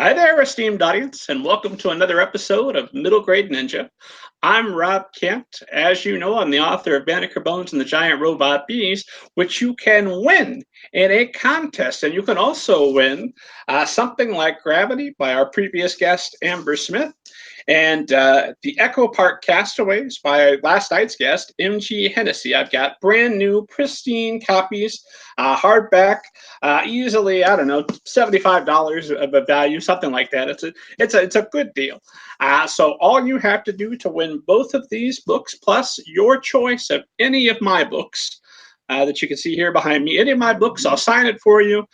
Hi there, esteemed audience, and welcome to another episode of Middle Grade Ninja. I'm Rob Kent. As you know, I'm the author of Banneker Bones and the Giant Robot Bees, which you can win in a contest. And you can also win something like Gravity by our previous guest, Amber Smith, and the Echo Park Castaways by last night's guest, M.G. Hennessy. I've got brand new, pristine copies, hardback, easily, I don't know, $75 of a value, something like that. It's a good deal. So all you have to do to win both of these books, plus your choice of any of my books that you can see here behind me, any of my books, I'll sign it for you.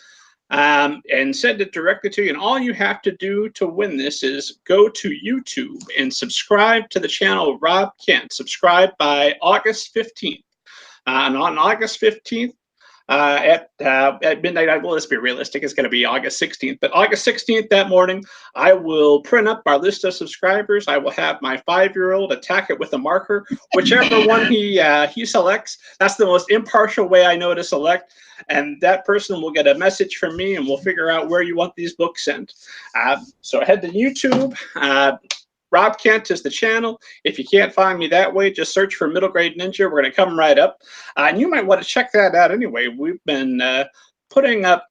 And send it directly to you. And all you have to do to win this is go to YouTube and subscribe to the channel Rob Kent. Subscribe by August 15th. And on August 15th, at midnight, well, let's be realistic, it's going to be August 16th. But August 16th, that morning, I will print up our list of subscribers. I will have my 5-year-old attack it with a marker. Whichever one he selects, that's the most impartial way I know to select. And that person will get a message from me, and we'll figure out where you want these books sent. So head to YouTube. Rob Kent is the channel. If you can't find me that way, just search for Middle Grade Ninja. We're going to come right up. And you might want to check that out anyway. We've been putting up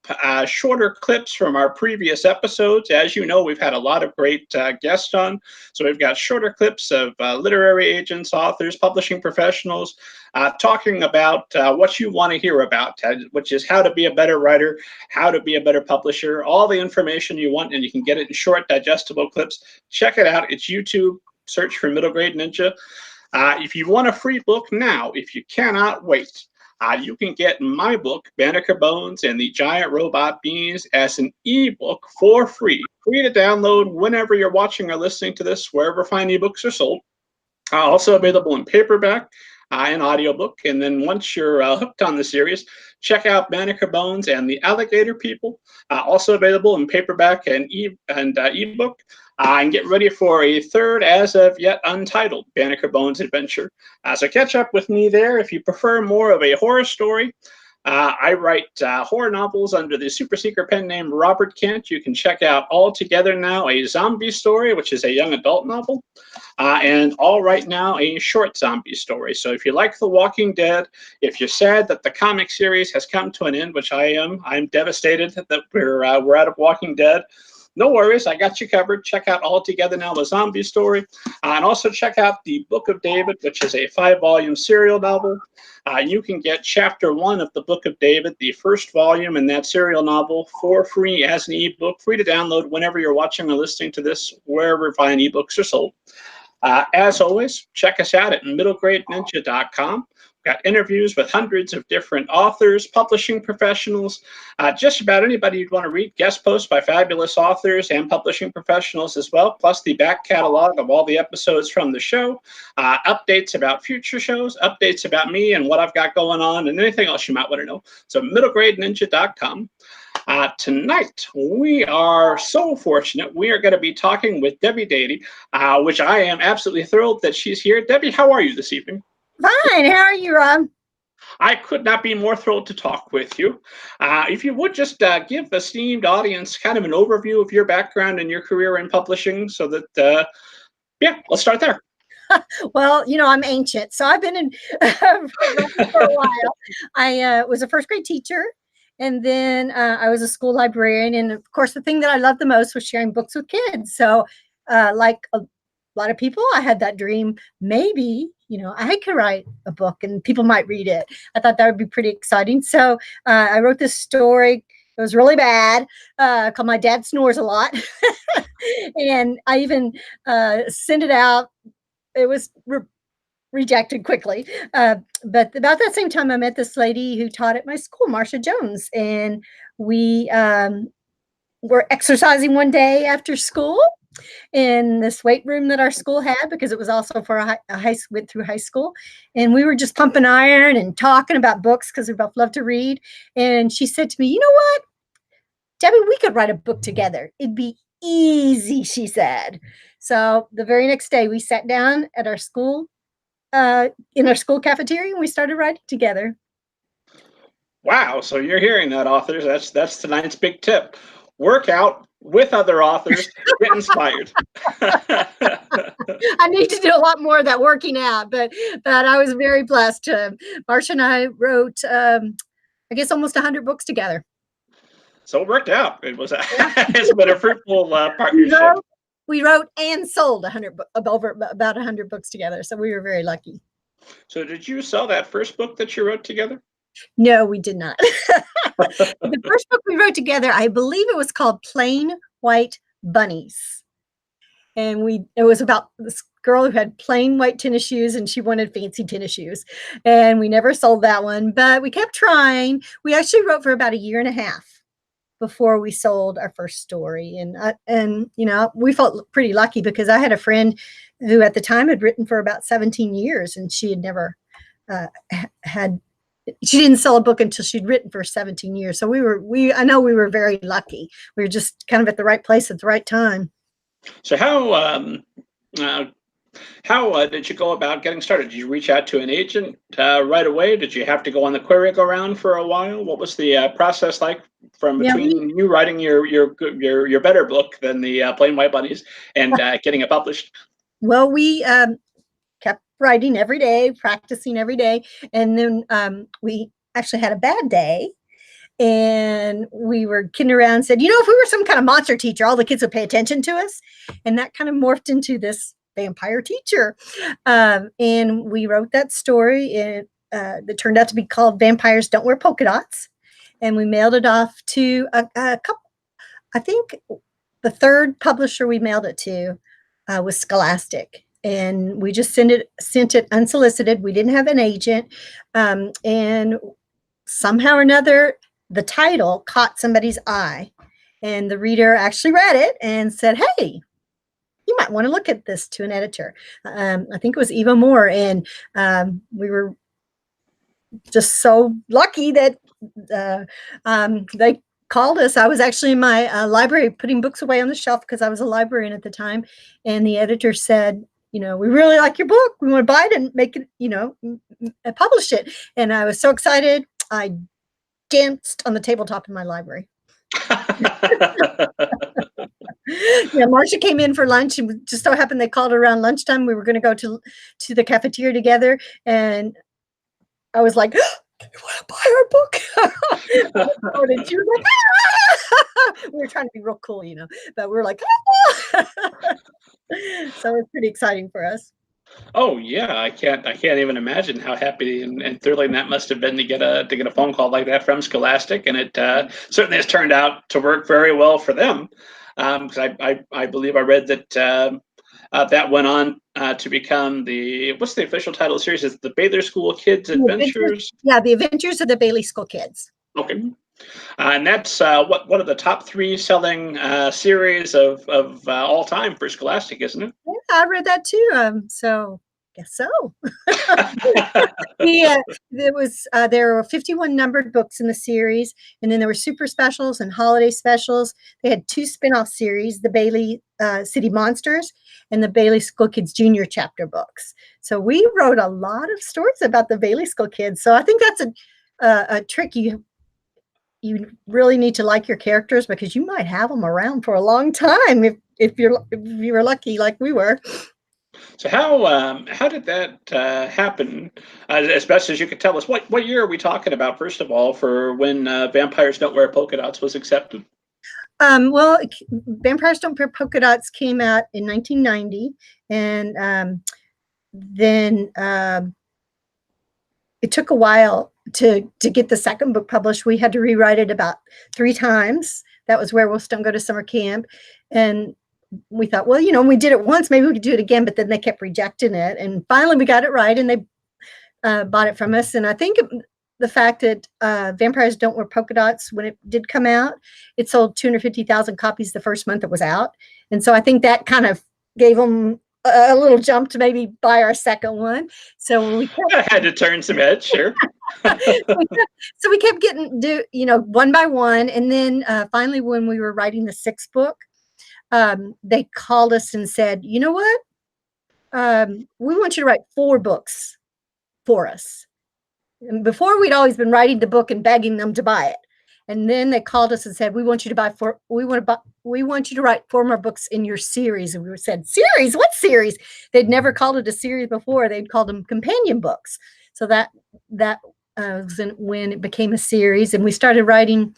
shorter clips from our previous episodes. As you know, we've had a lot of great guests on. So we've got shorter clips of literary agents, authors, publishing professionals, talking about what you want to hear about, which is how to be a better writer, how to be a better publisher, all the information you want, and you can get it in short, digestible clips. Check it out. It's YouTube. Search for Middle Grade Ninja. If you want a free book now, if you cannot wait, you can get my book, Banneker Bones and the Giant Robot Bees, as an ebook for free. Free to download whenever you're watching or listening to this, wherever fine ebooks are sold. Also available in paperback and audiobook. And then once you're hooked on the series, check out Banneker Bones and the Alligator People, also available in paperback and ebook. And get ready for a third, as of yet untitled, Banneker Bones adventure. So catch up with me there. If you prefer more of a horror story, I write horror novels under the super secret pen name Robert Kent. You can check out All Together Now, a zombie story, which is a young adult novel, and All Right Now, a short zombie story. So if you like The Walking Dead, if you're sad that the comic series has come to an end, which I am, I'm devastated that we're out of Walking Dead. No worries, I got you covered. Check out All Together Now, a zombie story. And also check out the Book of David, which is a 5-volume serial novel. You can get chapter 1 of the Book of David, the first volume in that serial novel, for free as an ebook, free to download whenever you're watching or listening to this, wherever fine ebooks are sold. As always, check us out at middlegradeninja.com. Got interviews with hundreds of different authors, publishing professionals, just about anybody you'd want to read, guest posts by fabulous authors and publishing professionals as well, plus the back catalog of all the episodes from the show, updates about future shows, updates about me and what I've got going on, and anything else you might want to know. So middlegradeninja.com. Tonight, we are so fortunate. We are going to be talking with Debbie Dadey, which I am absolutely thrilled that she's here. Debbie, how are you this evening? Fine. How are you, Rob? I could not be more thrilled to talk with you. If you would just give the esteemed audience kind of an overview of your background and your career in publishing so that, yeah, let's start there. Well, you know, I'm ancient, so I've been in for a while. I was a first grade teacher, and then I was a school librarian. And of course, the thing that I loved the most was sharing books with kids. So like a lot of people, I had that dream, maybe, you know, I could write a book and people might read it. I thought that would be pretty exciting. So I wrote this story. It was really bad, called My Dad Snores a Lot. And I even sent it out. It was rejected quickly. But about that same time, I met this lady who taught at my school, Marsha Jones. And we were exercising one day after school in this weight room that our school had, because it was also for went through high school. And we were just pumping iron and talking about books because we both love to read. And she said to me, you know what, Debbie, we could write a book together. It'd be easy, she said. So the very next day we sat down at our school, in our school cafeteria, and we started writing together. Wow, so you're hearing that, authors. That's tonight's big tip. work out with other authors, get inspired. I need to do a lot more of that working out, but I was very blessed. Marsha and I wrote, I guess, almost 100 books together. So it worked out. It's been a fruitful partnership. We wrote and sold over about 100 books together, so we were very lucky. So did you sell that first book that you wrote together? No, we did not. The first book we wrote together, I believe it was called Plain White Bunnies. And it was about this girl who had plain white tennis shoes and she wanted fancy tennis shoes. And we never sold that one, but we kept trying. We actually wrote for about 1.5 years before we sold our first story. And you know, we felt pretty lucky because I had a friend who at the time had written for about 17 years and she had never she didn't sell a book until she'd written for 17 years. So I know we were very lucky. We were just kind of at the right place at the right time. So how did you go about getting started? Did you reach out to an agent right away? Did you have to go on the query go round for a while? What was the process like from between you writing your better book than the Plain White Bunnies and getting it published? Well, we kept writing every day, practicing every day, and then we actually had a bad day. And we were kidding around and said, you know, if we were some kind of monster teacher, all the kids would pay attention to us. And that kind of morphed into this vampire teacher. And we wrote that story that turned out to be called Vampires Don't Wear Polka Dots. And we mailed it off to a couple, I think the third publisher we mailed it to was Scholastic. And we just sent it unsolicited. We didn't have an agent. And somehow or another, the title caught somebody's eye and the reader actually read it and said, hey, you might want to look at this, to an editor. I think it was Eva Moore. And we were just so lucky that they called us. I was actually in my library putting books away on the shelf because I was a librarian at the time. And the editor said, you know, we really like your book. We want to buy it and make it, you know, publish it. And I was so excited. I danced on the tabletop in my library. Yeah, Marsha came in for lunch and just so happened they called around lunchtime. We were going to go to the cafeteria together. And I was like, you want to buy our book? And she was like, ah! We were trying to be real cool, you know, but we were like, ah! So it was pretty exciting for us. Oh yeah, I can't even imagine how happy and thrilling that must have been to get a phone call like that from Scholastic, and it certainly has turned out to work very well for them. Because I believe I read that that went on to become what's the official title of the series? Is the Baylor School Kids Adventures? Yeah, The Adventures of the Bailey School Kids. Okay. And that's one of the top 3 selling series of all time for Scholastic, isn't it? Yeah, I read that too. So guess so. There were 51 numbered books in the series, and then there were super specials and holiday specials. They had 2 spin-off series, the Bailey City Monsters and the Bailey School Kids Junior Chapter books. So we wrote a lot of stories about the Bailey School Kids. So I think that's a trick. You really need to like your characters because you might have them around for a long time if you were lucky like we were. So how did that happen? As best as you could tell us, what year are we talking about? First of all, for when Vampires Don't Wear Polka Dots was accepted. Well, Vampires Don't Wear Polka Dots came out in 1990, and then it took a while to get the second book published. We had to rewrite it about 3 times. That was Werewolves Don't Go to Summer Camp. And we thought, well, you know, we did it once, maybe we could do it again, but then they kept rejecting it. And finally we got it right and they bought it from us. And I think the fact that Vampires Don't Wear Polka Dots, when it did come out, it sold 250,000 copies the first month it was out. And so I think that kind of gave them a little jump to maybe buy our second one. So we had to turn some heads, sure. So we kept getting, one by one. And then finally, when we were writing the 6th book, they called us and said, you know what? We want you to write 4 books for us. And before, we'd always been writing the book and begging them to buy it. And then they called us and said, we want you to write 4 more books in your series. And we said, series? What series? They'd never called it a series before. They'd called them companion books. So that was when it became a series. And we started writing,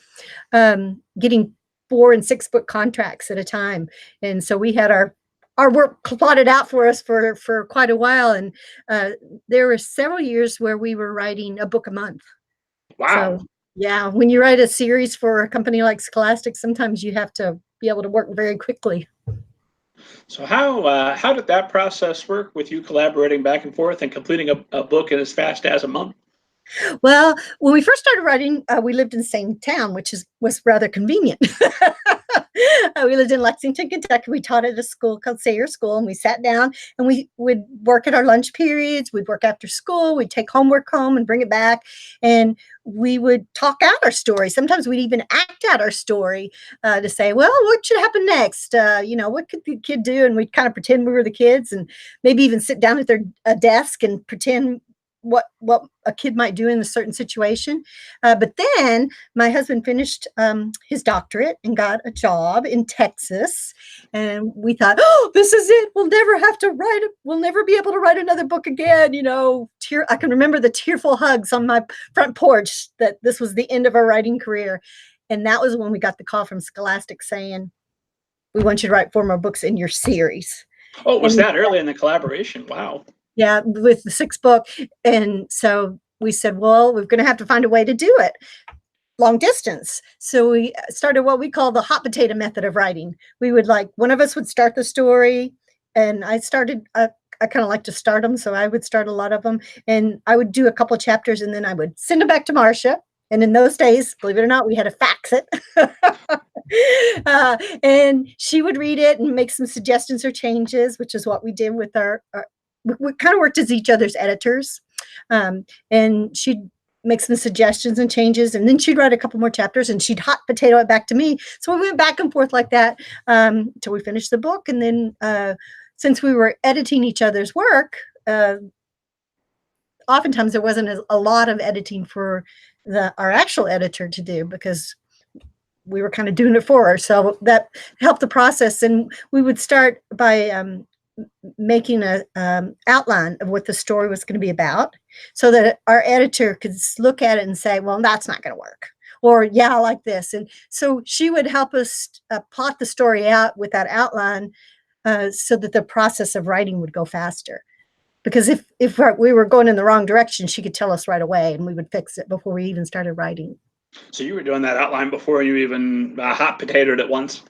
getting 4 and 6 book contracts at a time. And so we had our work plotted out for us for quite a while. And there were several years where we were writing a book a month. Wow. So, yeah, when you write a series for a company like Scholastic, sometimes you have to be able to work very quickly. So how did that process work with you collaborating back and forth and completing a book in as fast as a month? Well, when we first started writing, we lived in the same town, which was rather convenient. We lived in Lexington, Kentucky. We taught at a school called Sayre School, and we sat down and we would work at our lunch periods. We'd work after school. We'd take homework home and bring it back, and we would talk out our story. Sometimes we'd even act out our story to say, well, what should happen next? What could the kid do? And we'd kind of pretend we were the kids, and maybe even sit down at their desk and pretend what a kid might do in a certain situation. But then my husband finished his doctorate and got a job in Texas. And we thought, oh, this is it. We'll never be able to write another book again. I can remember the tearful hugs on my front porch that this was the end of our writing career. And that was when we got the call from Scholastic saying, we want you to write 4 more books in your series. Oh, it was that early in the collaboration. Wow. Yeah, with the 6th book. And so we said, well, we're going to have to find a way to do it long distance. So we started what we call the hot potato method of writing. We would one of us would start the story, and I kind of like to start them. So I would start a lot of them, and I would do a couple of chapters, and then I would send them back to Marsha. And in those days, believe it or not, we had to fax it. And she would read it and make some suggestions or changes, which is what we did with we kind of worked as each other's editors. And she'd make some suggestions and changes, and then she'd write a couple more chapters, and she'd hot potato it back to me. So we went back and forth like that until we finished the book. And then since we were editing each other's work, oftentimes there wasn't a lot of editing for our actual editor to do, because we were kind of doing it for her. So that helped the process. And we would start by making an outline of what the story was going to be about, so that our editor could look at it and say, well, that's not going to work, or yeah, I like this. And so she would help us plot the story out with that outline, so that the process of writing would go faster. Because if we were going in the wrong direction, she could tell us right away, and we would fix it before we even started writing. So you were doing that outline before you even hot potatoed it once?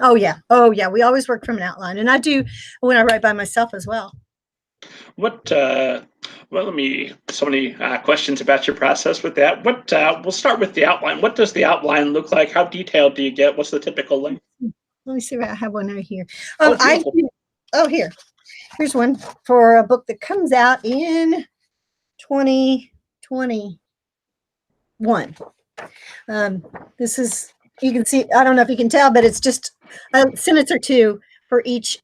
Oh yeah. We always work from an outline, and I do when I write by myself as well. So many questions about your process with that. We'll start with the outline. What does the outline look like? How detailed do you get? What's the typical length? Let me see if I have one right here. Here's one for a book that comes out in 2021. This is, you can see, I don't know if you can tell, but it's just a sentence or two for each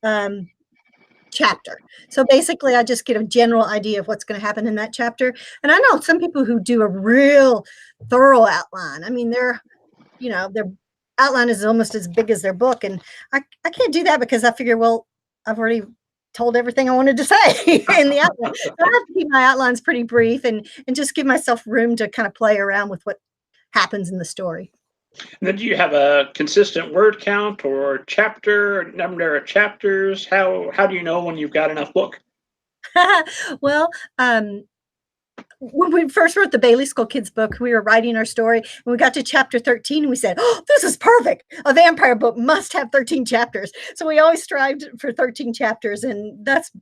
chapter. So basically, I just get a general idea of what's going to happen in that chapter. And I know some people who do a real thorough outline. I mean, their outline is almost as big as their book. And I can't do that, because I figure, well, I've already told everything I wanted to say in the outline. So I have to keep my outlines pretty brief and just give myself room to kind of play around with what happens in the story. And then do you have a consistent word count or number of chapters? How do you know when you've got enough book? Well, when we first wrote the Bailey School Kids book, we were writing our story, and we got to chapter 13, and we said, oh, this is perfect. A vampire book must have 13 chapters. So we always strived for 13 chapters, and that's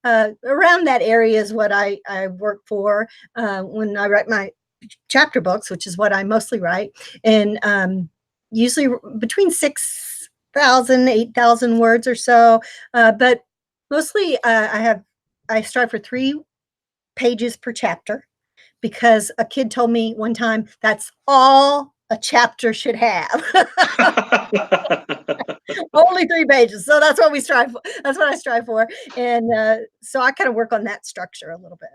around that area is what I work for when I write my chapter books, which is what I mostly write. And usually between 6,000, 8,000 words or so. But mostly I strive for 3 pages per chapter, because a kid told me one time that's all a chapter should have. Only 3 pages. So that's what we strive for. That's what I strive for. And so I kind of work on that structure a little bit.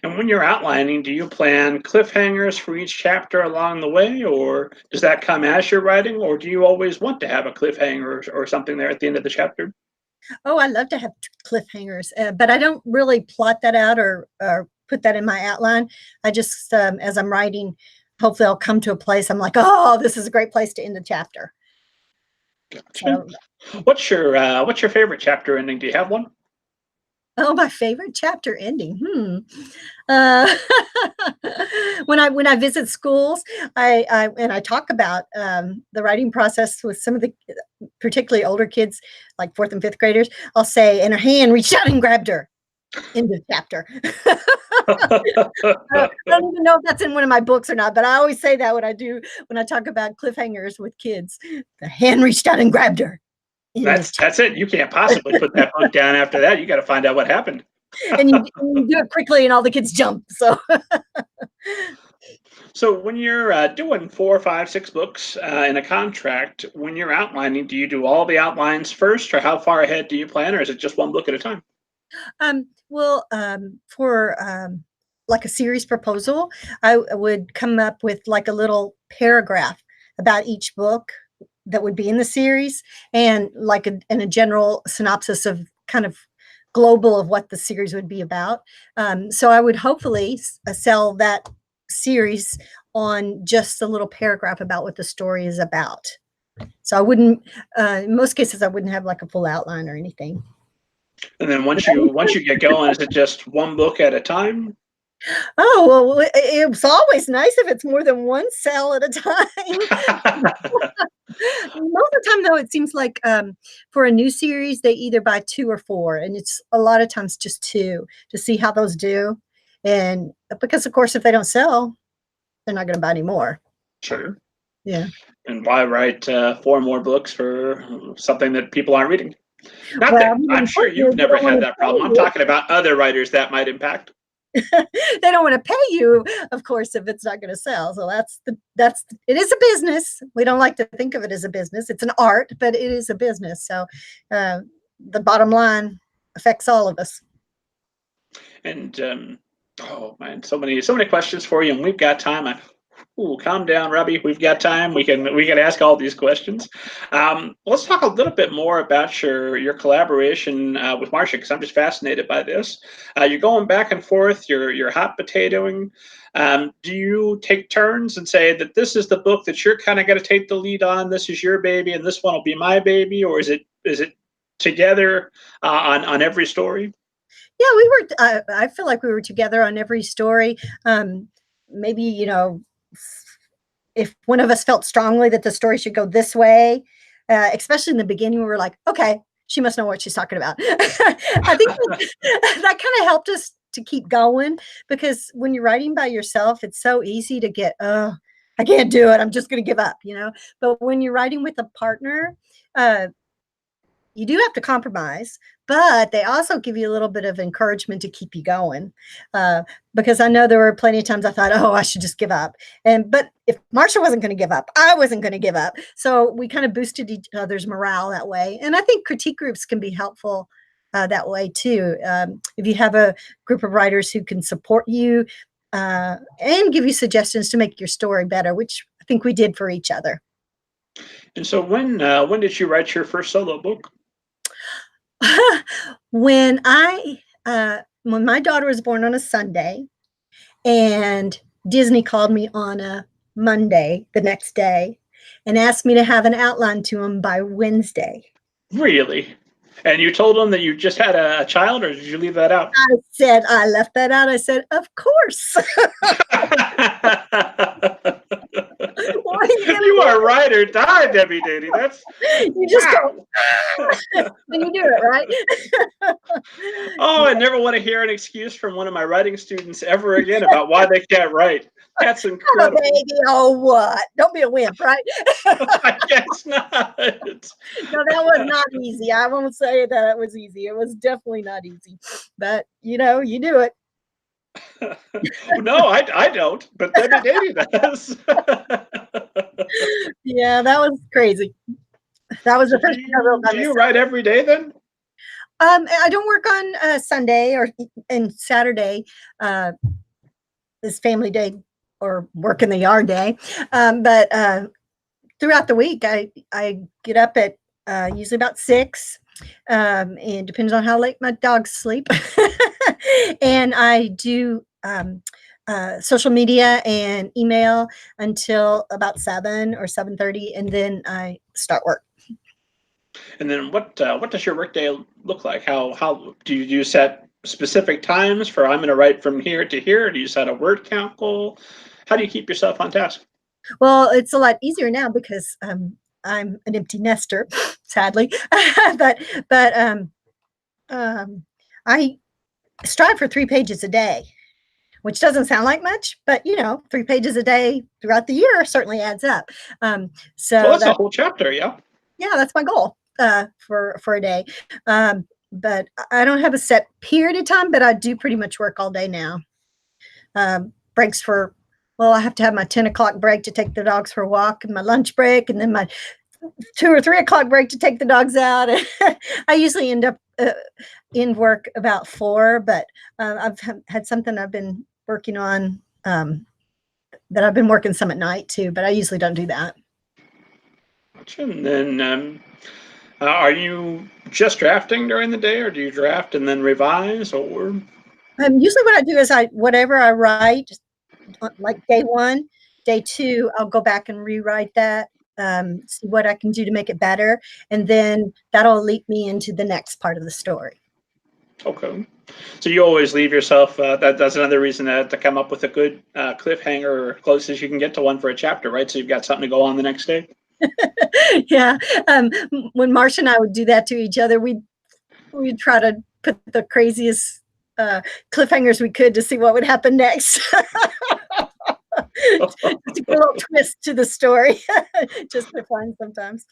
And when you're outlining, do you plan cliffhangers for each chapter along the way, or does that come as you're writing, or do you always want to have a cliffhanger or something there at the end of the chapter? Oh, I love to have cliffhangers, but I don't really plot that out or put that in my outline. I just, as I'm writing, hopefully I'll come to a place I'm like, oh, this is a great place to end the chapter. Gotcha. So, What's your favorite chapter ending? Do you have one? oh, my favorite chapter ending. Uh, when I visit schools, I talk about the writing process with some of the particularly older kids, like fourth and fifth graders. I'll say, and her hand reached out and grabbed her. End of chapter. I don't even know if that's in one of my books or not, but I always say that when I talk about cliffhangers with kids. The hand reached out and grabbed her. That's it. You can't possibly put that book down after that. You got to find out what happened. And you do it quickly, and all the kids jump. So, So when you're doing 4, 5, 6 books in a contract, when you're outlining, do you do all the outlines first, or how far ahead do you plan, or is it just one book at a time? well, for like a series proposal, I would come up with like a little paragraph about each book that would be in the series, and like a general synopsis of kind of global of what the series would be about. So I would hopefully sell that series on just a little paragraph about what the story is about. So I wouldn't, in most cases, I wouldn't have like a full outline or anything. And then once you get going, is it just one book at a time? Oh, well, it's always nice if it's more than one cell at a time. Most of the time, though, it seems like for a new series, they either buy 2 or 4, and it's a lot of times just 2 to see how those do. And because, of course, if they don't sell, they're not going to buy any more. Sure. Yeah. And why write 4 more books for something that people aren't reading? Not Well, that I'm sure you've never had that problem. I'm talking about other writers that might impact. they don't want to pay you, of course, if it's not going to sell. So it is a business. We don't like to think of it as a business. It's an art, but it is a business. So the bottom line affects all of us. And oh man, so many questions for you, and we've got time. Ooh, calm down, Robbie. We've got time. We can ask all these questions. Let's talk a little bit more about your collaboration with Marsha, because I'm just fascinated by this. You're going back and forth. You're hot potatoing. Do you take turns and say that this is the book that you're kind of going to take the lead on? This is your baby, and this one will be my baby, or is it together on every story? Yeah, we were. I feel like we were together on every story. Maybe if one of us felt strongly that the story should go this way, especially in the beginning, we were like, okay, she must know what she's talking about. I think that kind of helped us to keep going, because when you're writing by yourself, it's so easy to get, oh, I can't do it, I'm just going to give up, But when you're writing with a partner, you do have to compromise, but they also give you a little bit of encouragement to keep you going. Because I know there were plenty of times I thought, oh, I should just give up. But if Marsha wasn't going to give up, I wasn't going to give up. So we kind of boosted each other's morale that way. And I think critique groups can be helpful that way too. If you have a group of writers who can support you and give you suggestions to make your story better, which I think we did for each other. And so when did you write your first solo book? When my daughter was born on a Sunday, and Disney called me on a Monday the next day and asked me to have an outline to them by Wednesday. Really? And you told them that you just had a child, or did you leave that out? I left that out. I said, of course. You are ride or die, Debbie Dadey. That's you just go and you do it, right? Oh, I never want to hear an excuse from one of my writing students ever again about why they can't write. That's incredible. Oh, baby, oh what? Don't be a wimp, right? I guess not. No, that was not easy. I won't say that it was easy. It was definitely not easy. But you do it. No, I don't, but Debbie Davy does. Yeah, that was crazy. That was the first thing I wrote. Do you write every day then? I don't work on Sunday and Saturday. Is family day or work in the yard day. But throughout the week, I get up at usually about 6. And depends on how late my dogs sleep. And I do social media and email until about 7 or 7:30, and then I start work. And then what does your workday look like? How do you set specific times for I'm going to write from here to here? Do you set a word count goal? How do you keep yourself on task? Well, it's a lot easier now because I'm an empty nester, sadly. but but I strive for 3 pages a day, which doesn't sound like much, but 3 pages a day throughout the year certainly adds up. Well, So that's a whole chapter, yeah. yeah, that's my goal for a day. But I don't have a set period of time, but I do pretty much work all day now. Breaks well, I have to have my 10 o'clock break to take the dogs for a walk, and my lunch break, and then my 2 or 3 o'clock break to take the dogs out. I usually end up in work about 4, but I've had something I've been working on that I've been working some at night too, but I usually don't do that. Gotcha. And then are you just drafting during the day, or do you draft and then revise, or? Usually what I do is whatever I write, like day 1, day 2, I'll go back and rewrite that, see what I can do to make it better, and then that'll lead me into the next part of the story. Okay. So you always leave yourself, that's another reason to come up with a good cliffhanger, or close as you can get to one for a chapter, right? So you've got something to go on the next day. Yeah. When Marsha and I would do that to each other, we'd try to put the craziest cliffhangers we could to see what would happen next. Just a little twist to the story. Just for fun sometimes.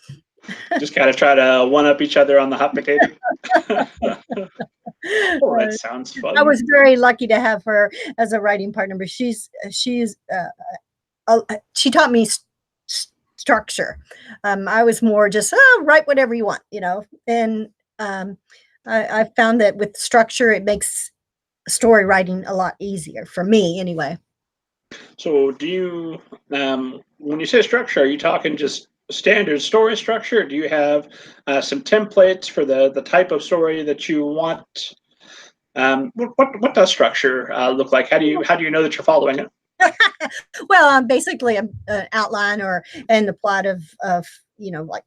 Just kind of try to one up each other on the hot potato. Oh, that sounds fun. I was very lucky to have her as a writing partner, but she taught me structure. I was more just write whatever you want, and I found that with structure, it makes story writing a lot easier for me anyway. So do you, when you say structure, are you talking just standard story structure? Do you have some templates for the type of story that you want? What does structure look like? How do you know that you're following it? Well, basically an outline and the plot of like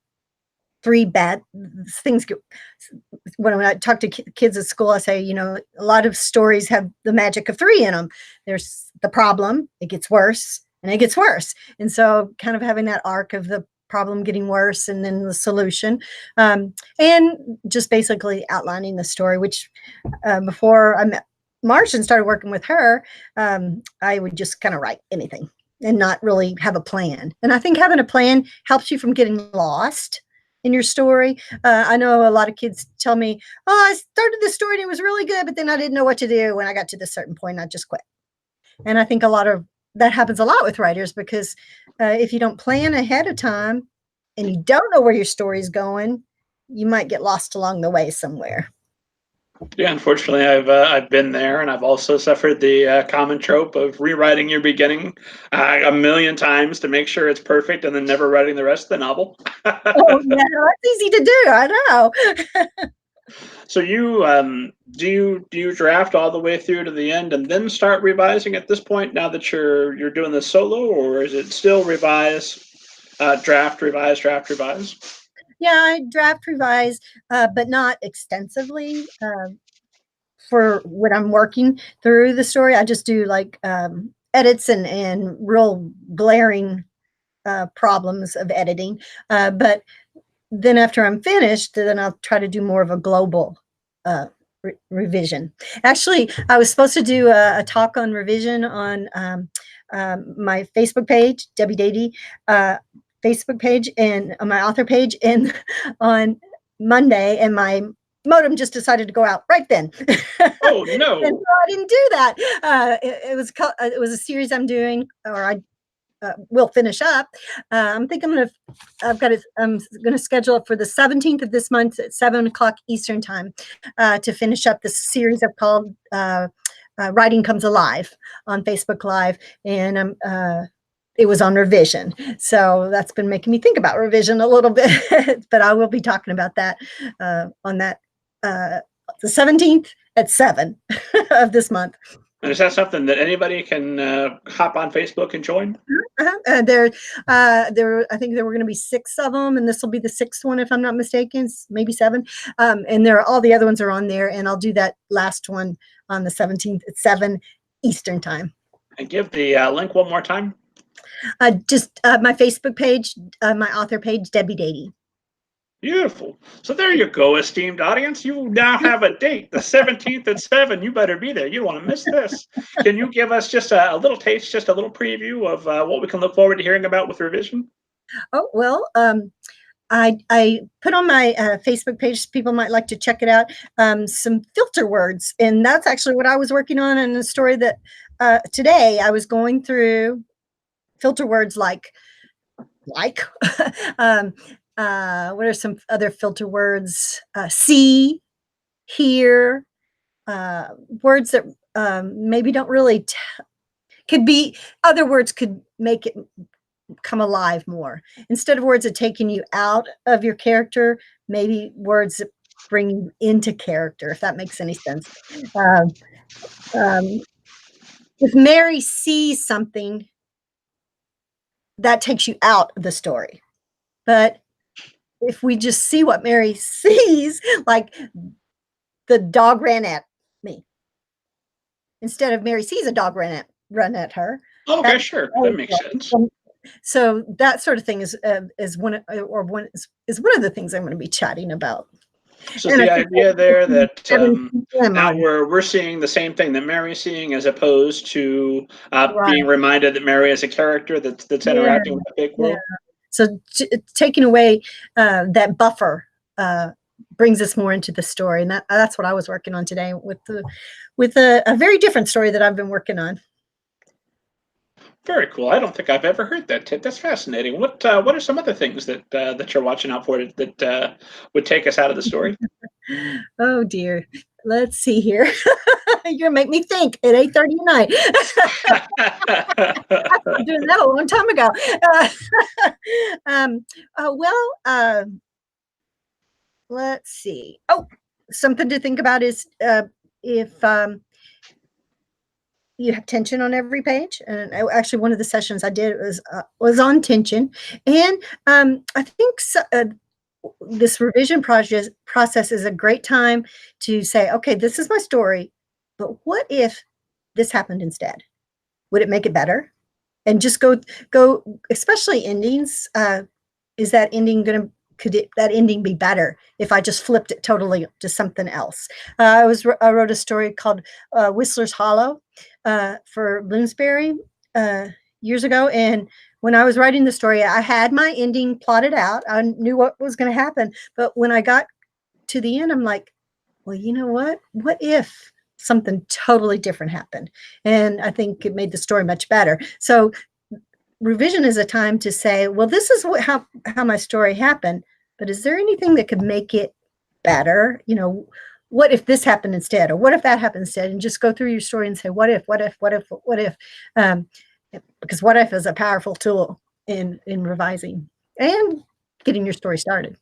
3 bad things. When I talk to kids at school, I say, a lot of stories have the magic of 3 in them. There's the problem, it gets worse, and it gets worse. And so kind of having that arc of the problem getting worse and then the solution, and just basically outlining the story, which before I met Marsha and started working with her, I would just kind of write anything and not really have a plan. And I think having a plan helps you from getting lost in your story. I know a lot of kids tell me, I started this story and it was really good, but then I didn't know what to do when I got to this certain point. I just quit. And I think a lot of that happens a lot with writers, because if you don't plan ahead of time and you don't know where your story is going, you might get lost along the way somewhere. Yeah, unfortunately, I've been there, and I've also suffered the common trope of rewriting your beginning a million times to make sure it's perfect, and then never writing the rest of the novel. Oh, yeah, that's easy to do. I know. So you do you draft all the way through to the end and then start revising at this point? Now that you're doing this solo, or is it still revise, draft, revise, draft, revise? Yeah, I draft, revise, but not extensively. For when I'm working through the story, I just do like edits and real glaring problems of editing. But then after I'm finished, then I'll try to do more of a global revision. Actually, I was supposed to do a talk on revision on my Facebook page, Debbie Dadey Facebook page, and on my author page, and on Monday, and my modem just decided to go out right then. Oh no! And so I didn't do that. It was a series I'm doing, or will finish up. I'm gonna schedule it for the 17th of this month at 7 o'clock Eastern time to finish up this series I've called Writing Comes Alive on Facebook Live, and it was on revision. So that's been making me think about revision a little bit, but I will be talking about that on that the 17th at 7 of this month. And is that something that anybody can hop on Facebook and join? I think there were going to be 6 of them, and this will be the 6th one, if I'm not mistaken, maybe 7. And all the other ones are on there, and I'll do that last one on the 17th at 7 Eastern time. And give the link one more time. Just my Facebook page, my author page, Debbie Dadey. Beautiful. So there you go, esteemed audience. You now have a date, the 17th at 7. You better be there. You don't want to miss this. Can you give us just a little taste, just a little preview of what we can look forward to hearing about with revision? Oh, well, I put on my Facebook page, people might like to check it out, some filter words. And that's actually what I was working on in the story that today I was going through filter words like, what are some other filter words? See, hear, words that maybe don't really could be, other words could make it come alive more. Instead of words that taking you out of your character, maybe words that bring you into character, if that makes any sense. If Mary sees something, that takes you out of the story. But if we just see what Mary sees, like the dog ran at me, instead of Mary sees a dog run at her. Okay, sure, that makes sense. So that sort of thing is one of the things I'm going to be chatting about. So the idea there that now we're seeing the same thing that Mary's seeing, as opposed to being reminded that Mary is a character that's interacting with the big world. Yeah. So taking away that buffer brings us more into the story, and that's what I was working on today with a very different story that I've been working on. Very cool. I don't think I've ever heard that, Tit. That's fascinating. What are some other things that you're watching out for that would take us out of the story? Oh dear. Let's see here. You're gonna make me think at 8:30 at night. I was doing that a long time ago. Let's see. Oh, something to think about is if you have tension on every page. And actually, one of the sessions I did was on tension, and I think this revision process is a great time to say, okay, this is my story, but what if this happened instead? Would it make it better? And just go, especially endings. Is that ending could that ending be better if I just flipped it totally to something else? I wrote a story called Whistler's Hollow for Bloomsbury years ago, and when I was writing the story, I had my ending plotted out. I knew what was going to happen, but when I got to the end, I'm like, well, you know what? What if something totally different happened? And I think it made the story much better. So revision is a time to say, well, this is how my story happened, but is there anything that could make it better? You know, what if this happened instead, or what if that happened instead? And just go through your story and say, what if, because what if is a powerful tool in revising and getting your story started.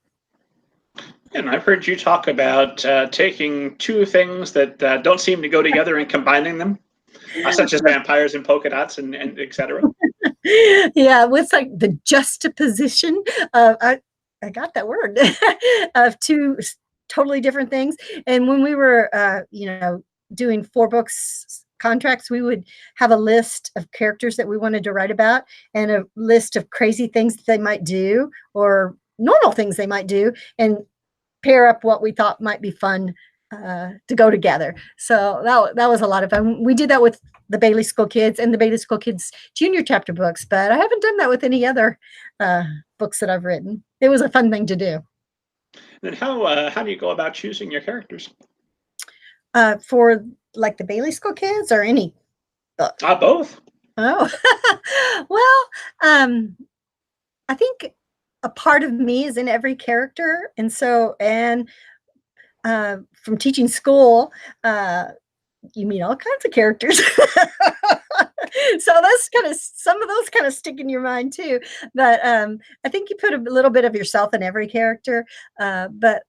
And I've heard you talk about taking two things that don't seem to go together and combining them, such as vampires and polka dots and et cetera. Yeah, it's like the juxtaposition of, I got that word, of two totally different things. And when we were, doing 4 books contracts, we would have a list of characters that we wanted to write about and a list of crazy things that they might do or normal things they might do, and pair up what we thought might be fun to go together. So that was a lot of fun. We did that with the Bailey School Kids and the Bailey School Kids Junior Chapter books, but I haven't done that with any other books that I've written. It was a fun thing to do. And how do you go about choosing your characters? For like the Bailey School Kids or any book? Both. Oh, well, I think a part of me is in every character, and from teaching school, you meet all kinds of characters. So that's kind of some of those kind of stick in your mind too. But I think you put a little bit of yourself in every character. But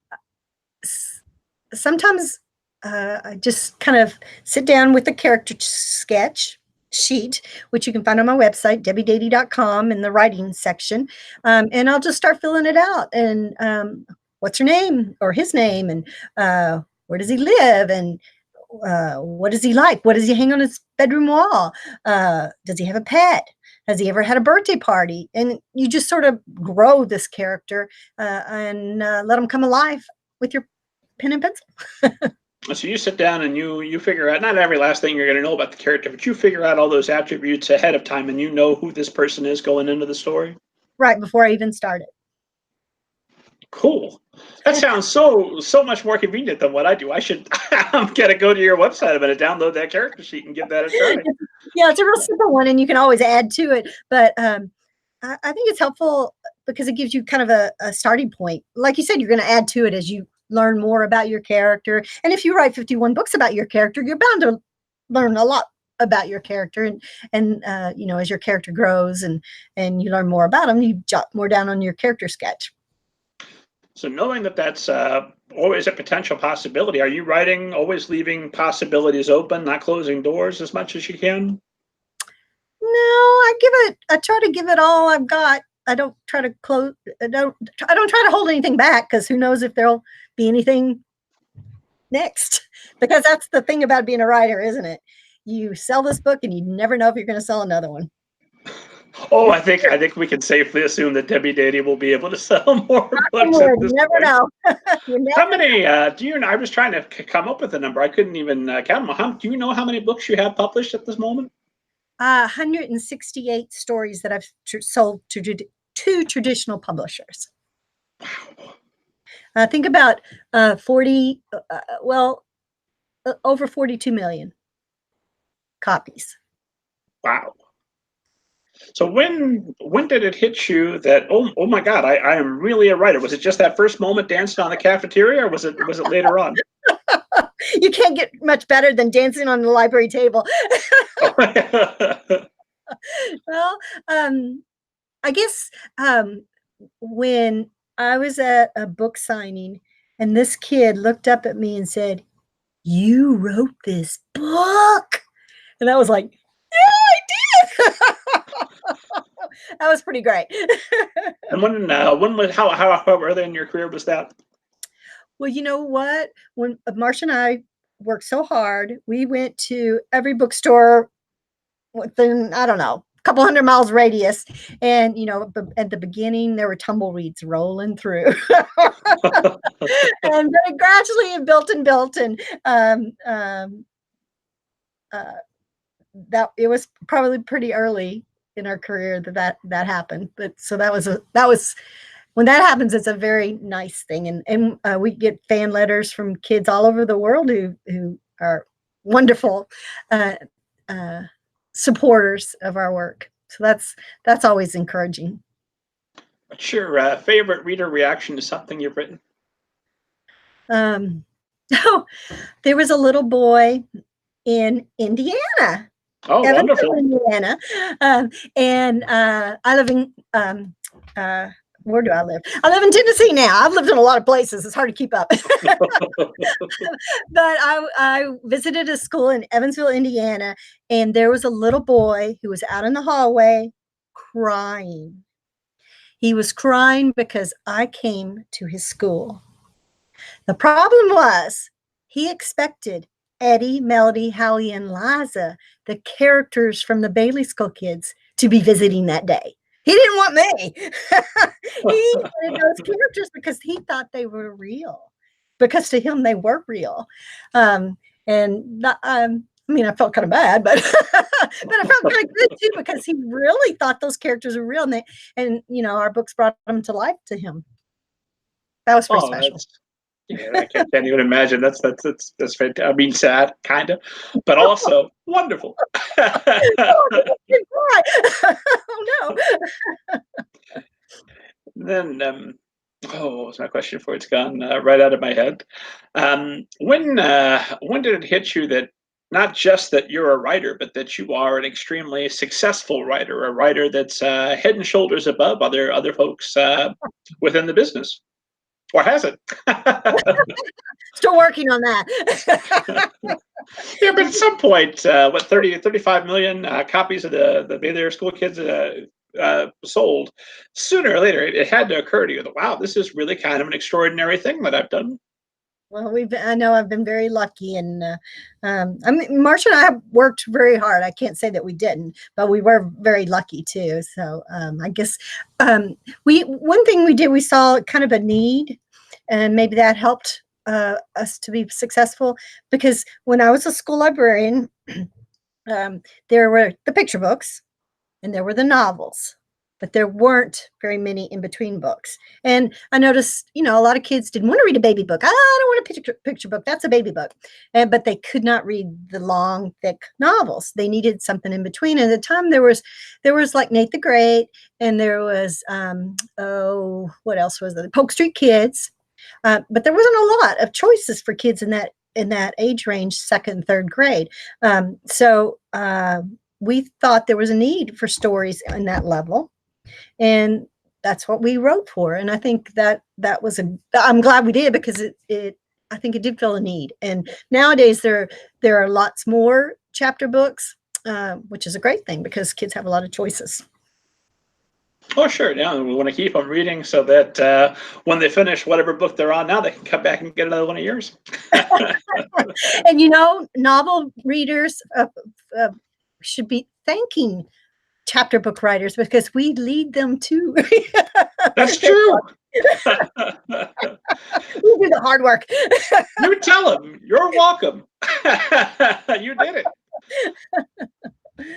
sometimes I just kind of sit down with the character sketch sheet, which you can find on my website, debbiedadey.com, in the writing section. And I'll just start filling it out. And what's her name or his name? And where does he live? And what does he like? What does he hang on his bedroom wall? Does he have a pet? Has he ever had a birthday party? And you just sort of grow this character and let him come alive with your pen and pencil. So you sit down and you figure out not every last thing you're going to know about the character, but you figure out all those attributes ahead of time, and you know who this person is going into the story. Right before I even started. Cool. That sounds so much more convenient than what I do. I should I'm gonna go to your website. I'm gonna download that character sheet and give that a try. Yeah, it's a real simple one, and you can always add to it. But I think it's helpful because it gives you kind of a starting point. Like you said, you're going to add to it as you learn more about your character. And if you write 51 books about your character, you're bound to learn a lot about your character. And you know, as your character grows and you learn more about them, you jot more down on your character sketch. So knowing that that's always a potential possibility, are you writing always leaving possibilities open, not closing doors as much as you can? No, I try to give it all I've got. I don't try to close. I don't try to hold anything back, because who knows if there'll be anything next. Because that's the thing about being a writer, isn't it? You sell this book and you never know if you're going to sell another one. Oh, I think we can safely assume that Debbie Dadey will be able to sell more books at this You never point. know. You never How many do you know? I was trying to come up with a number. I couldn't even count them. Do you know how many books you have published at this moment? 168 stories that I've sold to traditional publishers. Wow. Think about 40, over 42 million copies. Wow. So when did it hit you that oh my God, I am really a writer? Was it just that first moment dancing on the cafeteria, or was it later on? You can't get much better than dancing on the library table. Well, I guess when I was at a book signing and this kid looked up at me and said, "You wrote this book?" And I was like, "Yeah, I did." That was pretty great. And when was how early in your career was that? Well, you know what? When Marsha and I worked so hard, we went to every bookstore within, I don't know, a couple 100 miles radius. And, you know, at the beginning, there were tumbleweeds rolling through. And very gradually it built and built. And that it was probably pretty early in our career that happened. But so that was when that happens, it's a very nice thing. And we get fan letters from kids all over the world who are wonderful supporters of our work. So that's always encouraging. What's your favorite reader reaction to something you've written? Oh, there was a little boy in Indiana. Oh, Evansville, wonderful. Indiana. And I live in where do I live? I live in Tennessee now. I've lived in a lot of places. It's hard to keep up. But I visited a school in Evansville, Indiana, and there was a little boy who was out in the hallway crying. He was crying because I came to his school. The problem was he expected Eddie, Melody, Howie, and Liza, the characters from the Bailey School Kids, to be visiting that day. He didn't want me. He wanted those characters because he thought they were real. Because to him, they were real. I mean, I felt kind of bad, but but I felt very good too, because he really thought those characters were real, and you know, our books brought them to life to him. That was pretty special. Yeah, I can't even imagine. That's fantastic. I mean, sad, kind of, but also wonderful. Oh, oh no. Then, what was my question for? It's gone right out of my head. When did it hit you that not just that you're a writer, but that you are an extremely successful writer, a writer that's head and shoulders above other folks within the business, or has it? Still working on that. Yeah, but at some point, what 35 million copies of the Be There School Kids sold, sooner or later, it had to occur to you that, wow, this is really kind of an extraordinary thing that I've done. Well, I know I've been very lucky, and I mean, Marsha and I have worked very hard. I can't say that we didn't, but we were very lucky too. So I guess one thing we did, we saw kind of a need, and maybe that helped us to be successful. Because when I was a school librarian, there were the picture books, and there were the novels, but there weren't very many in between books. And I noticed, a lot of kids didn't want to read a baby book. I don't want a picture book. That's a baby book. But they could not read the long, thick novels. They needed something in between. And at the time there was like Nate the Great, and there was, what else was there? Polk Street Kids. But there wasn't a lot of choices for kids in that age range, second, third grade. So we thought there was a need for stories in that level, and that's what we wrote for. And I think that was I'm glad we did, because I think it did fill a need. And nowadays there are lots more chapter books, which is a great thing because kids have a lot of choices. Oh, sure. Yeah, we want to keep them reading so that when they finish whatever book they're on now, they can come back and get another one of yours. And novel readers should be thanking chapter book writers, because we lead them to. That's true. We do the hard work. You tell them you're welcome. You did it.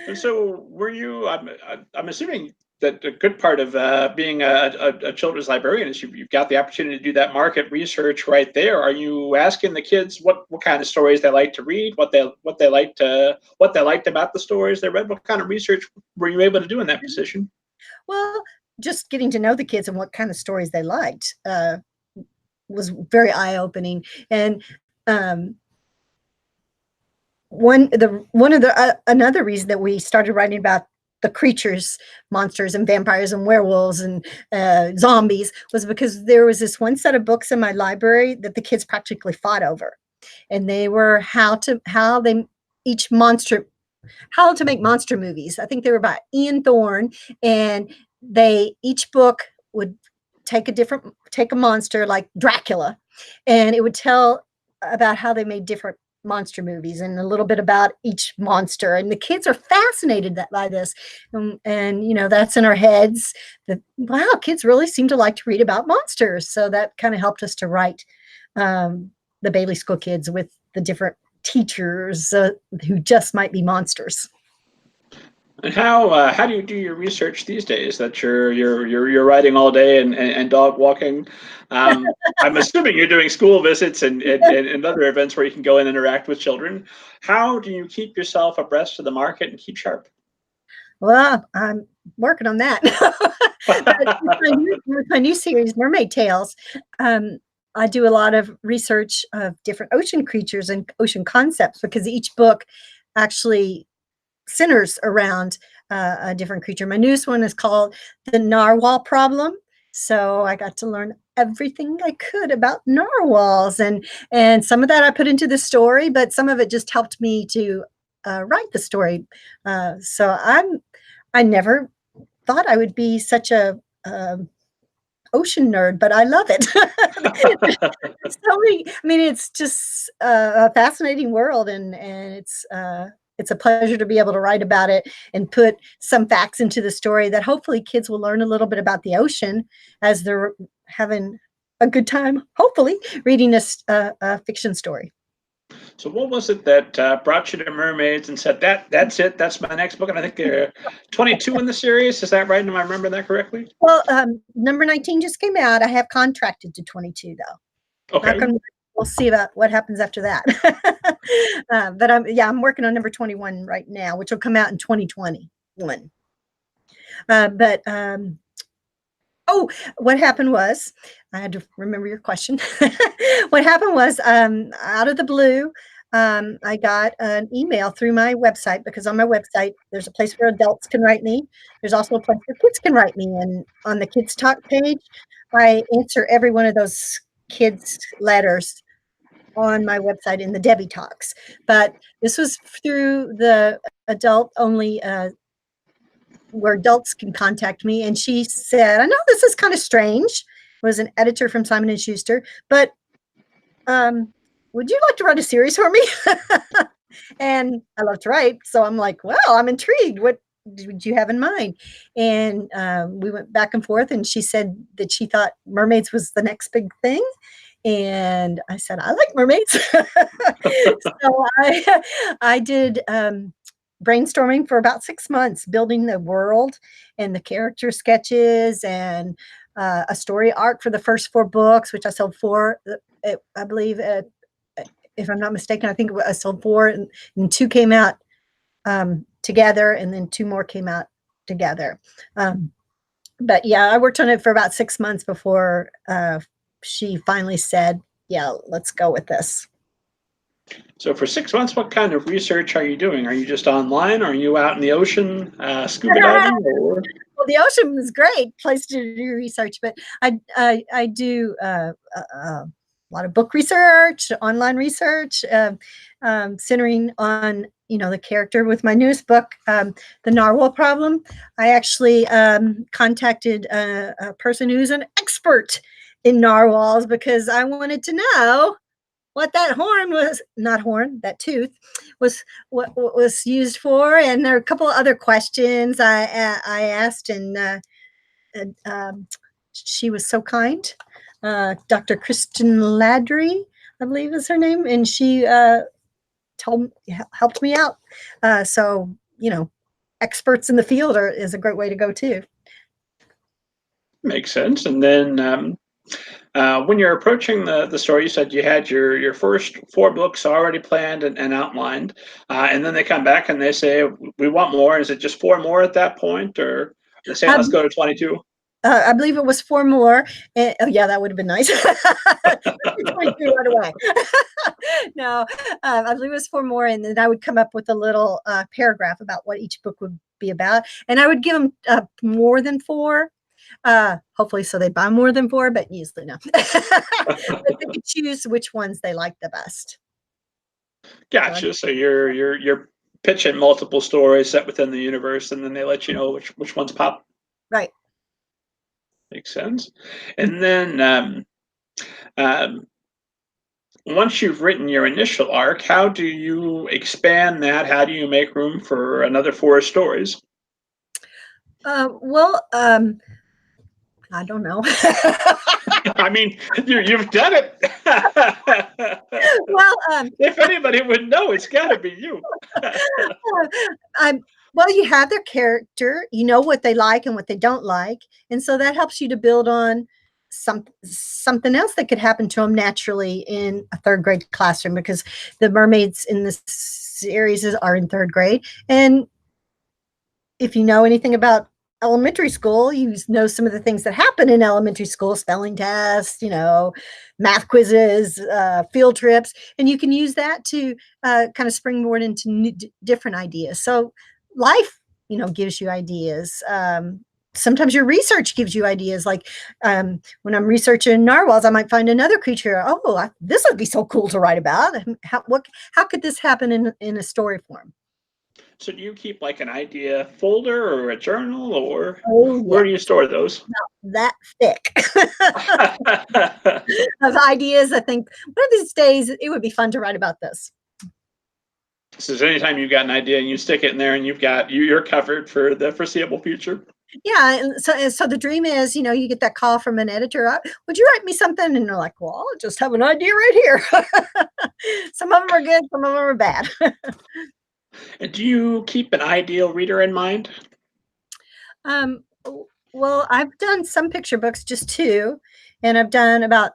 And so, were you? I'm assuming that a good part of being a children's librarian is you've got the opportunity to do that market research right there. Are you asking the kids what kind of stories they like to read, what they liked about the stories they read? What kind of research were you able to do in that position? Well, just getting to know the kids and what kind of stories they liked was very eye-opening. And another reason that we started writing about the creatures, monsters and vampires and werewolves and zombies was because there was this one set of books in my library that the kids practically fought over. And they were how to make monster movies. I think they were by Ian Thorne, and each book would take a monster like Dracula, and it would tell about how they made different monster movies and a little bit about each monster. And the kids are fascinated by this. And that's in our heads that, wow, kids really seem to like to read about monsters. So that kind of helped us to write the Bailey School Kids with the different teachers who just might be monsters. And how do you do your research these days that you're writing all day and dog walking? I'm assuming you're doing school visits and other events where you can go and interact with children. How do you keep yourself abreast of the market and keep sharp? Well, I'm working on that. With my new series, Mermaid Tales, I do a lot of research of different ocean creatures and ocean concepts, because each book actually centers around a different creature. My newest one is called The Narwhal Problem. So I got to learn everything I could about narwhals, and some of that I put into the story, but some of it just helped me to write the story. So I never thought I would be such a ocean nerd, but I love it. It's just a fascinating world, and it's a pleasure to be able to write about it and put some facts into the story that hopefully kids will learn a little bit about the ocean as they're having a good time, hopefully, reading a fiction story. So what was it that brought you to mermaids and said, that's it, that's my next book? And I think there are 22 in the series. Is that right? Am I remembering that correctly? Well, number 19 just came out. I have contracted to 22, though. Okay. we'll see about what happens after that. But I'm working on number 21 right now, which will come out in 2021. Oh, what happened was, I had to remember your question. What happened was, out of the blue, I got an email through my website, because on my website, there's a place where adults can write me. There's also a place where kids can write me. And on the Kids Talk page, I answer every one of those kids' letters on my website in the Debbie Talks. But this was through the adult only, where adults can contact me. And she said, I know this is kind of strange. Was an editor from Simon and Schuster, but would you like to write a series for me? And I love to write. So I'm like, well, I'm intrigued. What did you have in mind? And we went back and forth, and she said that she thought mermaids was the next big thing. And I said, I like mermaids. So I did brainstorming for about 6 months, building the world and the character sketches and a story arc for the first 4 books, which I sold 4, I believe, if I'm not mistaken. I think I sold 4, and 2 came out together, and then 2 more came out together. But yeah, I worked on it for about 6 months before she finally said, yeah, let's go with this. So for 6 months, what kind of research are you doing? Are you just online? Are you out in the ocean scuba diving? Or? Well, the ocean is a great place to do research, but I do a lot of book research, online research, centering on the character. With my newest book, The Narwhal Problem, I actually contacted a person who's an expert in narwhals, because I wanted to know what that that tooth was, what was used for. And there are a couple of other questions I asked, and she was so kind. Dr. Kristen Ladry, I believe is her name, and she helped me out. So experts in the field is a great way to go too. Makes sense. And then when you're approaching the story, you said you had your first 4 books already planned and outlined, and then they come back and they say, we want more. Is it just 4 more at that point, or they say, let's go to 22? I believe it was 4 more. Oh yeah, that would have been nice. 22 right away. No, I believe it was 4 more, and then I would come up with a little paragraph about what each book would be about, and I would give them more than 4. Hopefully so they buy more than 4, but usually no. But they could choose which ones they like the best. Gotcha. So you're pitching multiple stories set within the universe, and then they let you know which ones pop. Right. Makes sense. And then once you've written your initial arc, how do you expand that? How do you make room for another 4 stories? Well, I don't know. I mean, you've done it. Well, if anybody would know, it's got to be you. Well, you have their character, you know what they like and what they don't like, and so that helps you to build on something else that could happen to them naturally in a 3rd grade classroom, because the mermaids in this series are in 3rd grade. And if you know anything about elementary school, you know some of the things that happen in elementary school: spelling tests, math quizzes, field trips, and you can use that to kind of springboard into different ideas. So life, gives you ideas. Sometimes your research gives you ideas. Like when I'm researching narwhals, I might find another creature. Oh, this would be so cool to write about. How could this happen in a story form? So do you keep like an idea folder or a journal, or Oh, where yeah. do you store those? That thick of ideas. I think one of these days it would be fun to write about this. So anytime you've got an idea and you stick it in there, and you're covered for the foreseeable future. Yeah, and so the dream is, you get that call from an editor. Would you write me something? And they're like, well, I just have an idea right here. Some of them are good, some of them are bad. And do you keep an ideal reader in mind? Well, I've done some picture books, just 2, and I've done about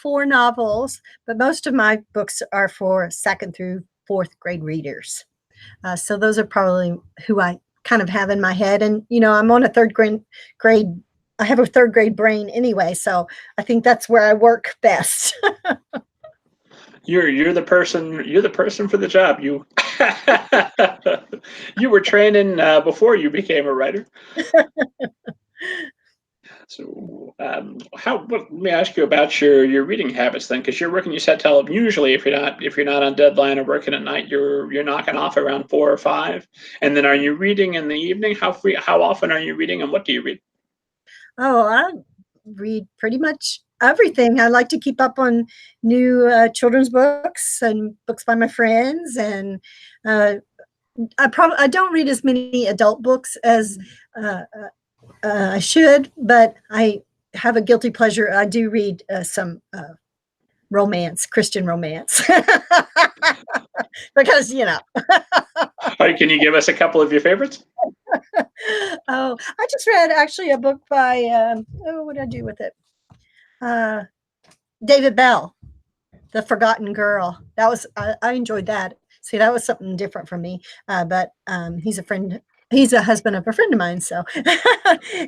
4 novels, but most of my books are for 2nd through 4th grade readers. So those are probably who I kind of have in my head. And, I'm on a 3rd grade. I have a 3rd grade brain anyway, so I think that's where I work best. You're the person for the job. You you were training before you became a writer. So, let me ask you about your reading habits then, because you're working. You said tell usually if you're not on deadline or working at night, you're knocking off around 4 or 5, and then are you reading in the evening? How often are you reading, and what do you read? Oh, I read pretty much everything. I like to keep up on new children's books and books by my friends, and I don't read as many adult books as I should, but I have a guilty pleasure. I do read some Christian romance, because Can you give us a couple of your favorites? Oh, I just read actually a book by what did I do with it? David Bell, The Forgotten Girl. That was I enjoyed that. See, that was something different for me. But he's a friend. He's a husband of a friend of mine. So,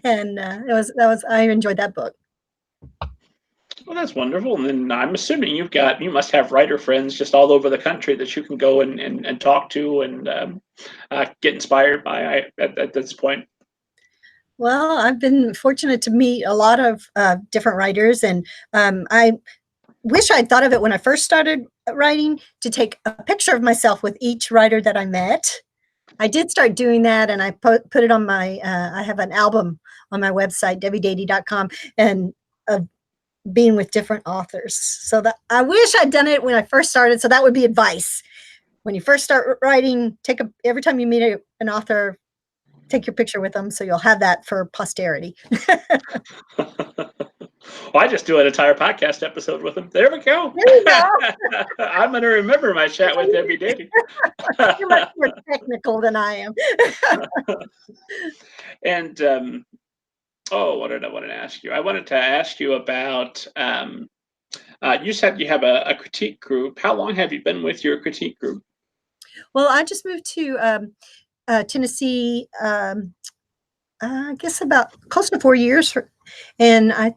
and I enjoyed that book. Well, that's wonderful. And then I'm assuming you must have writer friends just all over the country that you can go and talk to and get inspired by at this point. Well, I've been fortunate to meet a lot of different writers, and I wish I'd thought of it when I first started writing to take a picture of myself with each writer that I met. I did start doing that, and I put it on my, I have an album on my website, debbiedatey.com, and being with different authors. So that I wish I'd done it when I first started. So that would be advice. When you first start writing, every time you meet an author, take your picture with them, so you'll have that for posterity. Well, I just do an entire podcast episode with them. There we go. There you go. I'm going to remember my chat with Debbie Dadey. You're much more technical than I am. And what did I want to ask you? I wanted to ask you about. You said you have a critique group. How long have you been with your critique group? Well, I just moved to Tennessee. I guess about close to 4 years, and I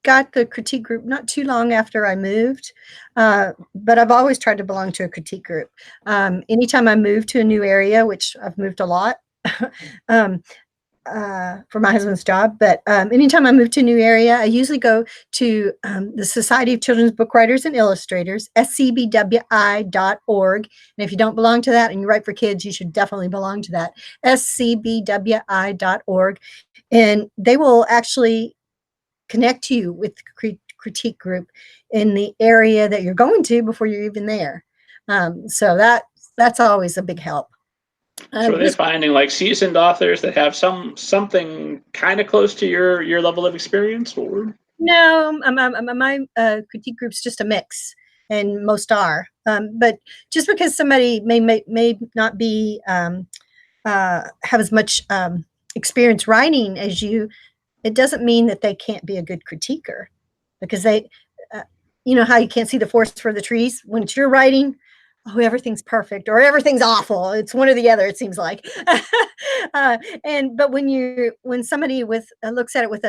got the critique group not too long after I moved, but I've always tried to belong to a critique group. Anytime I move to a new area, which I've moved a lot for my husband's job, but anytime I move to a new area, I usually go to the Society of Children's Book Writers and Illustrators, scbwi.org. And if you don't belong to that and you write for kids, you should definitely belong to that, scbwi.org. And they will actually connect you with the critique group in the area that you're going to before you're even there. So that's always a big help. So they're finding like seasoned authors that have something kind of close to your level of experience, or no? My critique group's just a mix, and most are. But just because somebody may not be have as much experience writing as you, it doesn't mean that they can't be a good critiquer, because they, you know how you can't see the forest for the trees when it's your writing. Oh, everything's perfect or everything's awful. It's one or the other, it seems like. But when somebody looks at it with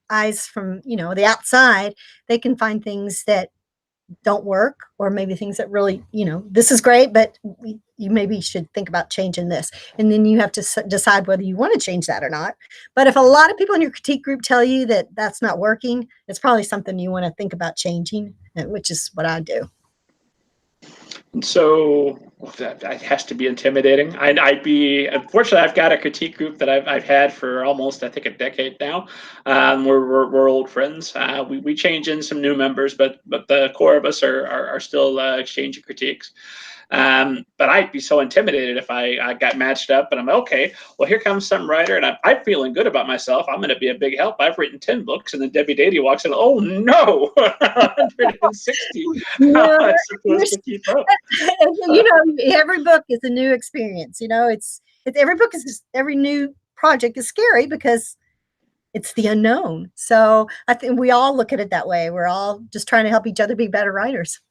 eyes from the outside, they can find things that don't work, or maybe things that really this is great, but you maybe should think about changing this, and then you have to decide whether you want to change that or not. But if a lot of people in your critique group tell you that that's not working, it's probably something you want to think about changing, which is what I do. So that has to be intimidating. Unfortunately, I've got a critique group that I've had for almost, I think, a decade now. We're old friends. We change in some new members, but the core of us are still exchanging critiques. But I'd be so intimidated if I got matched up and I'm okay. Well, here comes some writer, and I'm feeling good about myself. I'm going to be a big help. I've written 10 books, and then Debbie Dadey walks in. Oh no, 160. How am I supposed to keep up? Every book is a new experience. Every book every new project is scary because it's the unknown. So I think we all look at it that way. We're all just trying to help each other be better writers.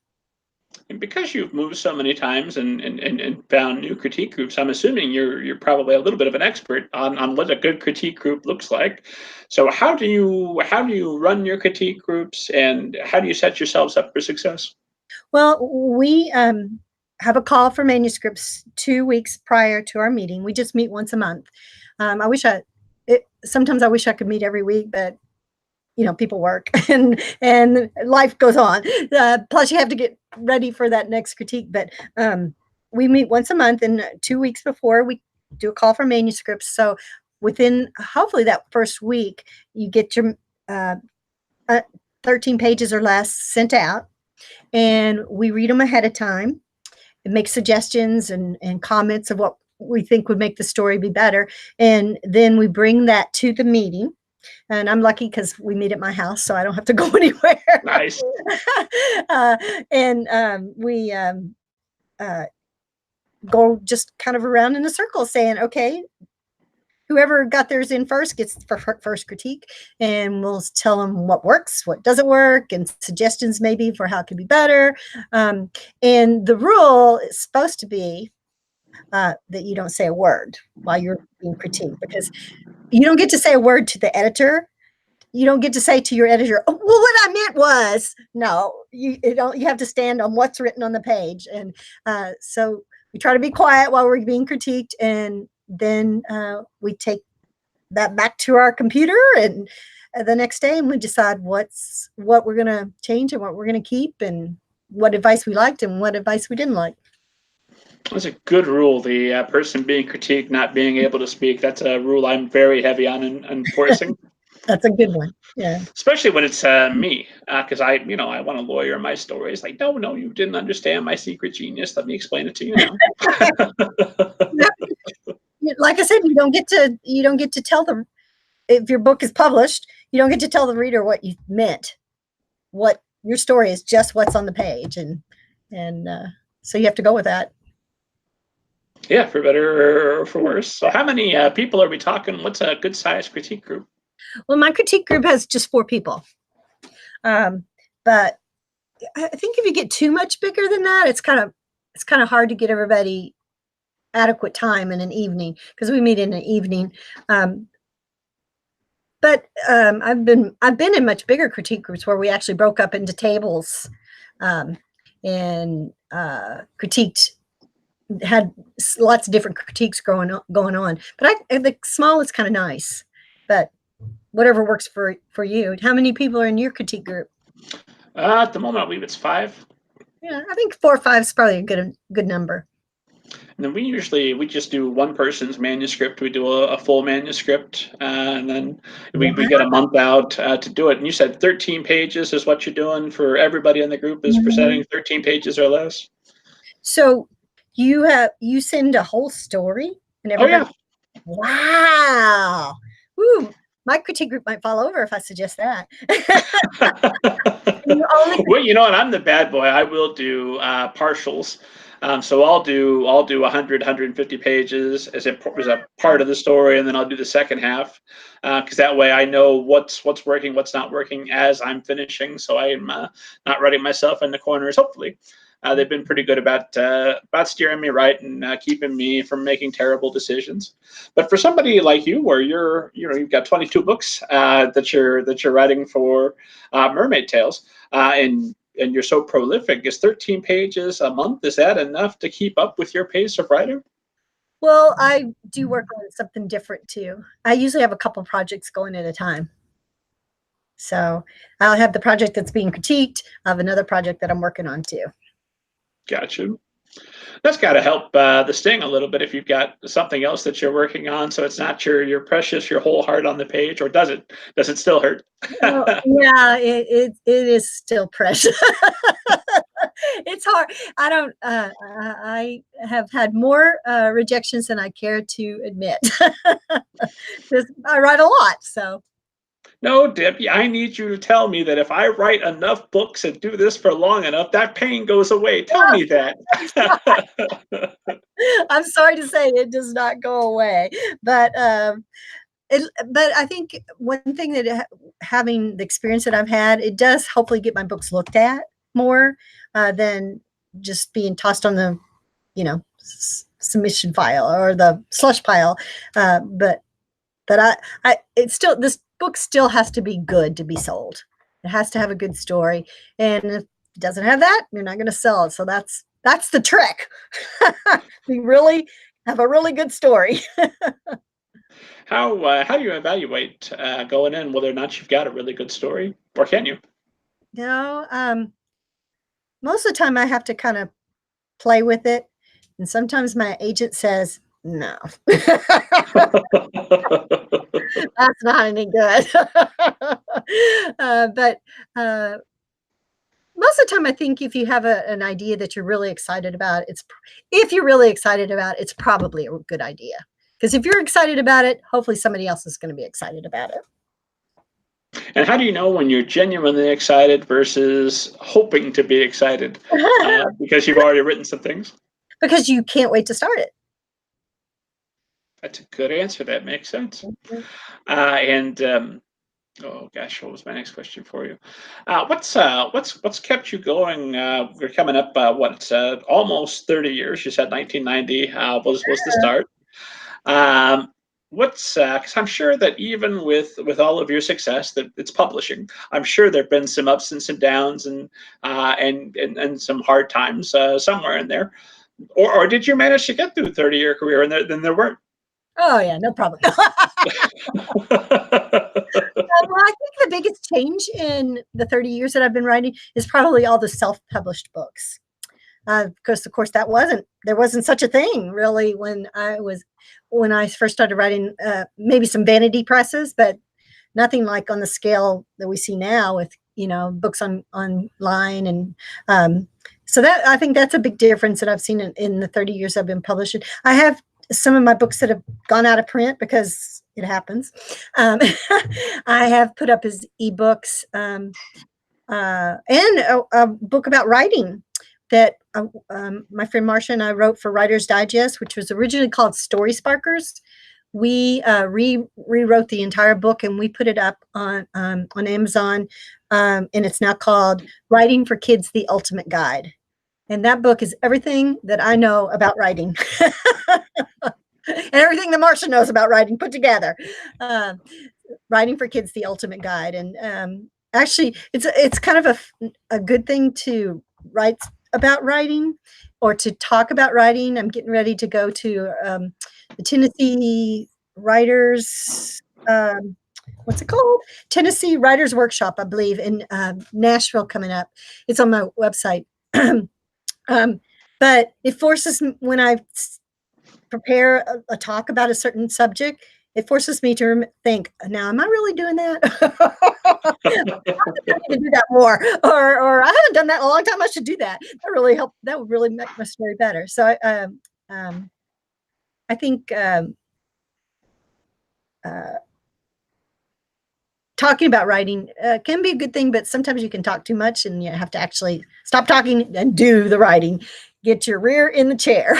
And because you've moved so many times and found new critique groups, I'm assuming you're probably a little bit of an expert on what a good critique group looks like. So how do you run your critique groups, and how do you set yourselves up for success? Well, we have a call for manuscripts 2 weeks prior to our meeting. We just meet once a month. Sometimes I wish I could meet every week, but people work and life goes on. Plus you have to get ready for that next critique. But we meet once a month, and 2 weeks before we do a call for manuscripts. So within hopefully that first week, you get your 13 pages or less sent out, and we read them ahead of time and make suggestions and comments of what we think would make the story be better. And then we bring that to the meeting. And I'm lucky because we meet at my house, so I don't have to go anywhere. Nice. We go just kind of around in a circle saying, okay, whoever got theirs in first gets the first critique, and we'll tell them what works, what doesn't work, and suggestions maybe for how it could be better. And the rule is supposed to be that you don't say a word while you're being critiqued, because you don't get to say a word to the editor. You don't get to say to your editor, oh, well, what I meant was, no, you have to stand on what's written on the page. And so we try to be quiet while we're being critiqued, and then we take that back to our computer and the next day, and we decide what we're going to change and what we're going to keep, and what advice we liked and what advice we didn't like. That's a good rule. The person being critiqued not being able to speak. That's a rule I'm very heavy on enforcing. That's a good one. Yeah. Especially when it's me, because I want to lawyer my stories. Like, no, you didn't understand my secret genius. Let me explain it to you now. Like I said, you don't get to tell them, if your book is published, you don't get to tell the reader what you meant. What your story is just what's on the page, and so you have to go with that. Yeah, for better or for worse. So how many people are we talking? What's a good sized critique group? Well, my critique group has just 4 people. But I think if you get too much bigger than that, it's kind of hard to get everybody adequate time in an evening, because we meet in an evening. But I've been in much bigger critique groups where we actually broke up into tables and critiqued, had lots of different critiques going on. But the small is kind of nice, but whatever works for you. How many people are in your critique group? At the moment, I believe it's 5. Yeah, I think 4 or 5 is probably a good number. And then we just do one person's manuscript. We do a full manuscript, and then we get a month out to do it. And you said 13 pages is what you're doing for everybody in the group is presenting 13 pages or less. So you send a whole story, and everybody. Oh yeah! Wow. Ooh, my critique group might fall over if I suggest that. Well, you know what? I'm the bad boy. I will do partials. So I'll do 100, 150 pages as a part of the story, and then I'll do the second half, because that way I know what's working, what's not working as I'm finishing. So I'm not writing myself in the corners. Hopefully, they've been pretty good about steering me right and keeping me from making terrible decisions. But for somebody like you, where you've got 22 books that you're writing for Mermaid Tales, and you're so prolific, is 13 pages a month, is that enough to keep up with your pace of writing? Well, I do work on something different too. I usually have a couple projects going at a time. So I'll have the project that's being critiqued. I have another project that I'm working on too. Gotcha. That's got to help the sting a little bit if you've got something else that you're working on, so it's not your precious, your whole heart on the page. Or does it still hurt? Yeah, it is still precious. It's hard. I have had more rejections than I care to admit. I write a lot, so. No, Debbie, I need you to tell me that if I write enough books and do this for long enough, that pain goes away. Tell me that. I'm sorry to say it does not go away, but But I think one thing that having the experience that I've had, it does hopefully get my books looked at more than just being tossed on the, submission file or the slush pile. But it's still, this book still has to be good to be sold. It has to have a good story, and if it doesn't have that, you're not going to sell it. So that's the trick. We really have a really good story. How do you evaluate going in whether or not you've got a really good story, or can you? Most of the time I have to kind of play with it, and sometimes my agent says, no, that's not any good. But most of the time, I think if you have an idea that you're really excited about, it's probably a good idea. Because if you're excited about it, hopefully somebody else is going to be excited about it. And how do you know when you're genuinely excited versus hoping to be excited because you've already written some things? Because you can't wait to start it. That's a good answer. That makes sense. Oh gosh, what was my next question for you? What's kept you going? We're coming up almost 30 years. You said 1990 was the start. Because I'm sure that even with all of your success, that it's publishing, I'm sure there've been some ups and some downs and some hard times somewhere in there. Or did you manage to get through a 30-year career and then there weren't? Oh yeah, no problem. Well, I think the biggest change in the 30 years that I've been writing is probably all the self-published books. Because of course there wasn't such a thing really when I first started writing. Maybe some vanity presses, but nothing like on the scale that we see now with books online. And so that, I think that's a big difference that I've seen in the 30 years I've been publishing. I have some of my books that have gone out of print because it happens. I have put up as ebooks and a book about writing that my friend Marsha and I wrote for Writer's Digest, which was originally called Story Sparkers. We rewrote the entire book and we put it up on Amazon, and it's now called Writing for Kids: The Ultimate Guide. And that book is everything that I know about writing. And everything that Marsha knows about writing put together. Writing for Kids: The Ultimate Guide. And actually, it's kind of a good thing to write about writing or to talk about writing. I'm getting ready to go to the Tennessee Writers, what's it called? Tennessee Writers Workshop, I believe, in Nashville coming up. It's on my website. But it forces me, when I prepare a talk about a certain subject, it forces me to think, now, am I really doing that? I need to do that more. Or I haven't done that in a long time. I should do that. That really help. That would really make my story better. So I think talking about writing can be a good thing, but sometimes you can talk too much and you have to actually stop talking and do the writing. Get your rear in the chair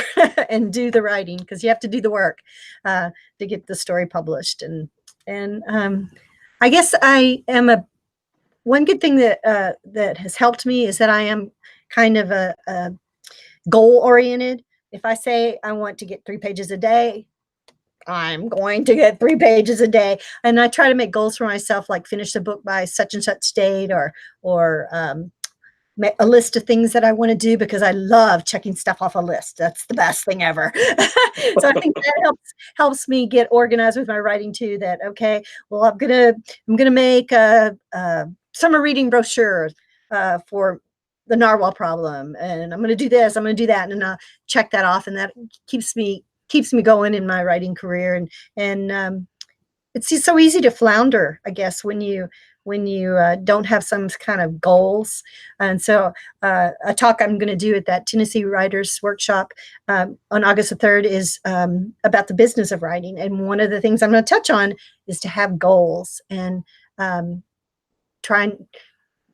and do the writing, because you have to do the work to get the story published. And I guess I am one good thing that has helped me is that I am kind of a goal oriented. If I say I want to get 3 pages a day, I'm going to get 3 pages a day. And I try to make goals for myself, like finish the book by such and such date, or a list of things that I want to do, because I love checking stuff off a list. That's the best thing ever. So I think that helps me get organized with my writing too. That, okay, well, I'm gonna make a summer reading brochure for the Narwhal Problem, and I'm gonna do this, I'm gonna do that, and I'll check that off, and that keeps me going in my writing career. And it's so easy to flounder, I guess, when you don't have some kind of goals. And so a talk I'm going to do at that Tennessee Writers Workshop on August the 3rd is about the business of writing. And one of the things I'm going to touch on is to have goals and trying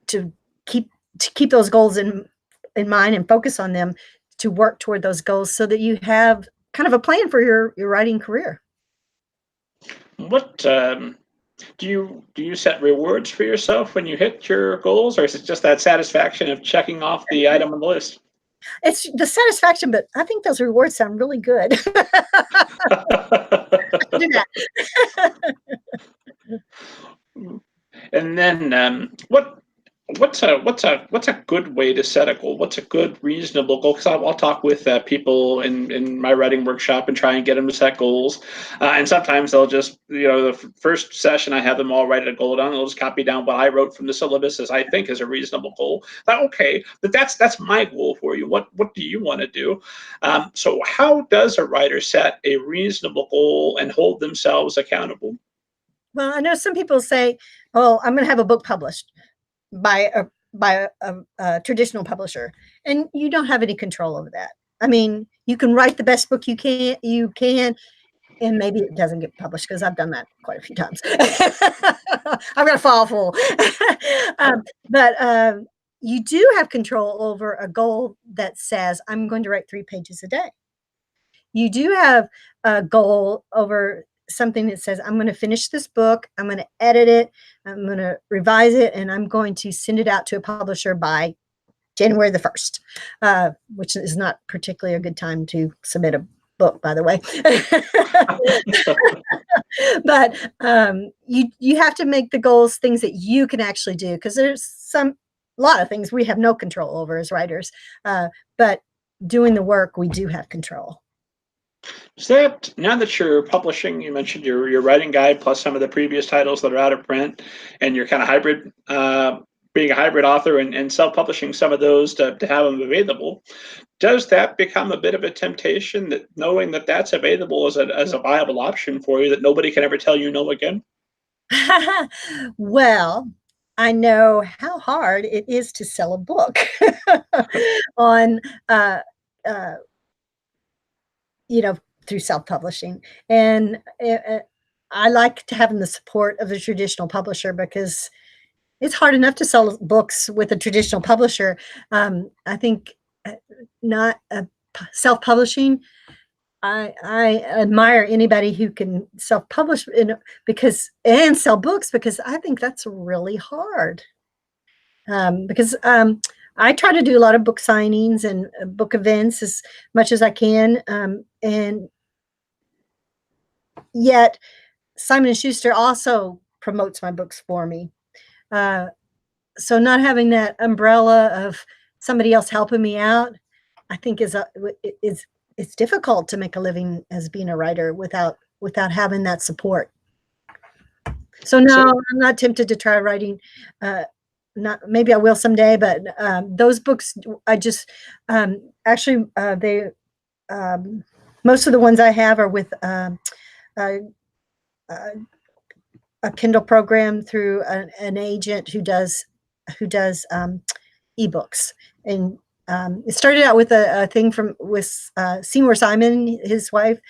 to keep those goals in mind and focus on them, to work toward those goals so that you have kind of a plan for your writing career. What do you set rewards for yourself when you hit your goals, or is it just that satisfaction of checking off the item on the list? It's the satisfaction, but I think those rewards sound really good. Do that. And then, what's a good way to set a goal? What's a good reasonable goal? Because I'll talk with people in my writing workshop and try and get them to set goals. And sometimes they'll just, the first session I have them all write a goal down. They'll just copy down what I wrote from the syllabus as I think is a reasonable goal. But okay, but that's my goal for you. What do you want to do? So how does a writer set a reasonable goal and hold themselves accountable? Well, I know some people say, "Oh, I'm going to have a book published by a traditional publisher," and you don't have any control over that. I mean, you can write the best book you can, and maybe it doesn't get published because I've done that quite a few times. I've got a file full, but you do have control over a goal that says, "I'm going to write 3 pages a day." You do have a goal over something that says, "I'm going to finish this book, I'm going to edit it, I'm going to revise it, and I'm going to send it out to a publisher by January the 1st," which is not particularly a good time to submit a book, by the way. But you have to make the goals things that you can actually do, because there's a lot of things we have no control over as writers, but doing the work we do have control. So now that you're publishing, you mentioned your writing guide plus some of the previous titles that are out of print, and you're kind of hybrid, being a hybrid author and self-publishing some of those to have them available. Does that become a bit of a temptation, that knowing that that's available as a viable option for you, that nobody can ever tell you no again? Well, I know how hard it is to sell a book on, uh, uh, through self-publishing. And I like to have the support of the traditional publisher, because it's hard enough to sell books with a traditional publisher. I think not self-publishing. I admire anybody who can self-publish and sell books, because I think that's really hard. Because I try to do a lot of book signings and book events as much as I can, and yet Simon and Schuster also promotes my books for me. Uh, so not having that umbrella of somebody else helping me out, I think is it's difficult to make a living as being a writer without having that support. So no, So I'm not tempted to try writing. Not maybe I will someday, but those books I just actually they most of the ones I have are with uh, uh, a Kindle program through an agent who does ebooks. And it started out with a thing with Seymour Simon, his wife,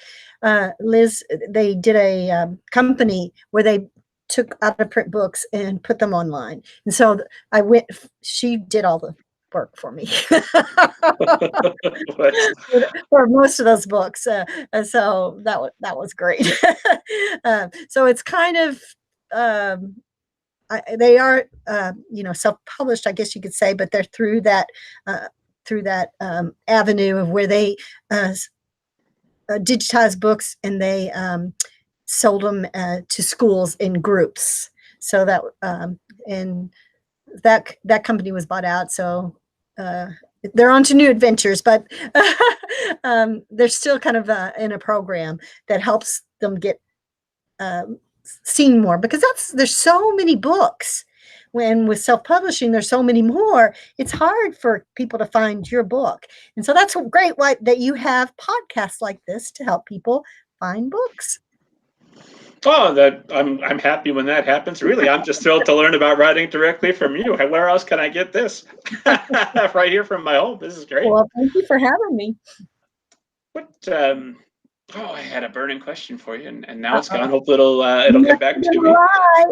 Liz. They did a company where they took out of print books and put them online. And so she did all the work for me for most of those books. And so that was great. So it's kind of, they are, self-published, I guess you could say, but they're through that avenue of where they digitize books, and they sold them to schools in groups. So and that company was bought out. So they're on to new adventures, but they're still kind of in a program that helps them get seen more, because there's so many books. When with self-publishing, there's so many more, it's hard for people to find your book. And so that's great that you have podcasts like this to help people find books. Oh, that I'm happy when that happens. Really, I'm just thrilled to learn about writing directly from you. Where else can I get this? Right here from my home. This is great. Well, thank you for having me. What? I had a burning question for you, and now it's Uh-oh. gone. Hopefully, it'll get back to me.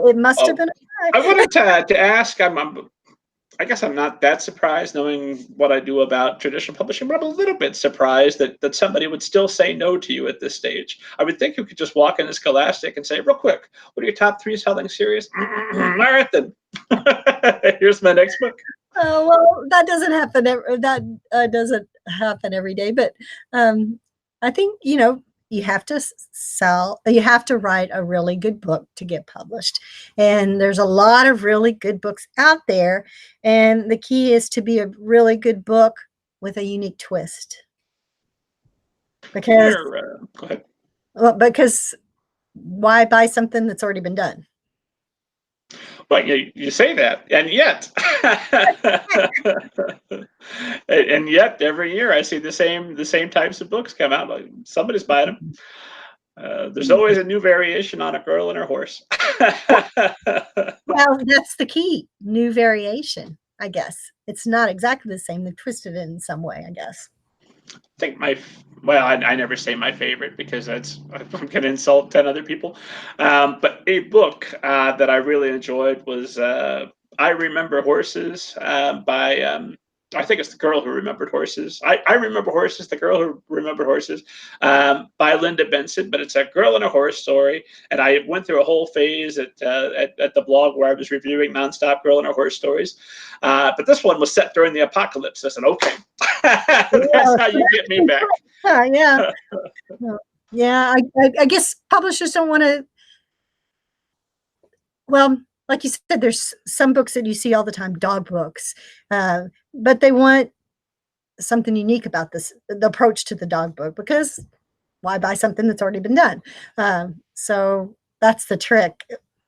It must have been a lie. I wanted to ask. I guess I'm not that surprised knowing what I do about traditional publishing, but I'm a little bit surprised that somebody would still say no to you at this stage. I would think you could just walk into Scholastic and say, real quick, what are your top 3 selling series? All right, then. Here's my next book. Well, that doesn't happen. That doesn't happen every day. But I think, you have to you have to write a really good book to get published. And there's a lot of really good books out there. And the key is to be a really good book with a unique twist. Because, Go ahead. well, because why buy something that's already been done? Well, you say that, and yet, and yet, every year I see the same types of books come out. Like somebody's buying them. There's always a new variation on a girl and her horse. Well, that's the key. New variation, I guess. It's not exactly the same. They twisted it in some way, I guess. I think I never say my favorite because I'm going to insult 10 other people. But a book that I really enjoyed was I Remember Horses by, I think it's The Girl Who Remembered Horses. I Remember Horses, The Girl Who Remembered Horses by Linda Benson, but it's a girl and a horse story. And I went through a whole phase at the blog where I was reviewing nonstop girl and her horse stories. But this one was set during the apocalypse. I said, okay, that's how you get me back. Yeah. Yeah, I guess publishers don't want to, well, like you said, there's some books that you see all the time, dog books, but they want something unique about the approach to the dog book, because why buy something that's already been done? So that's the trick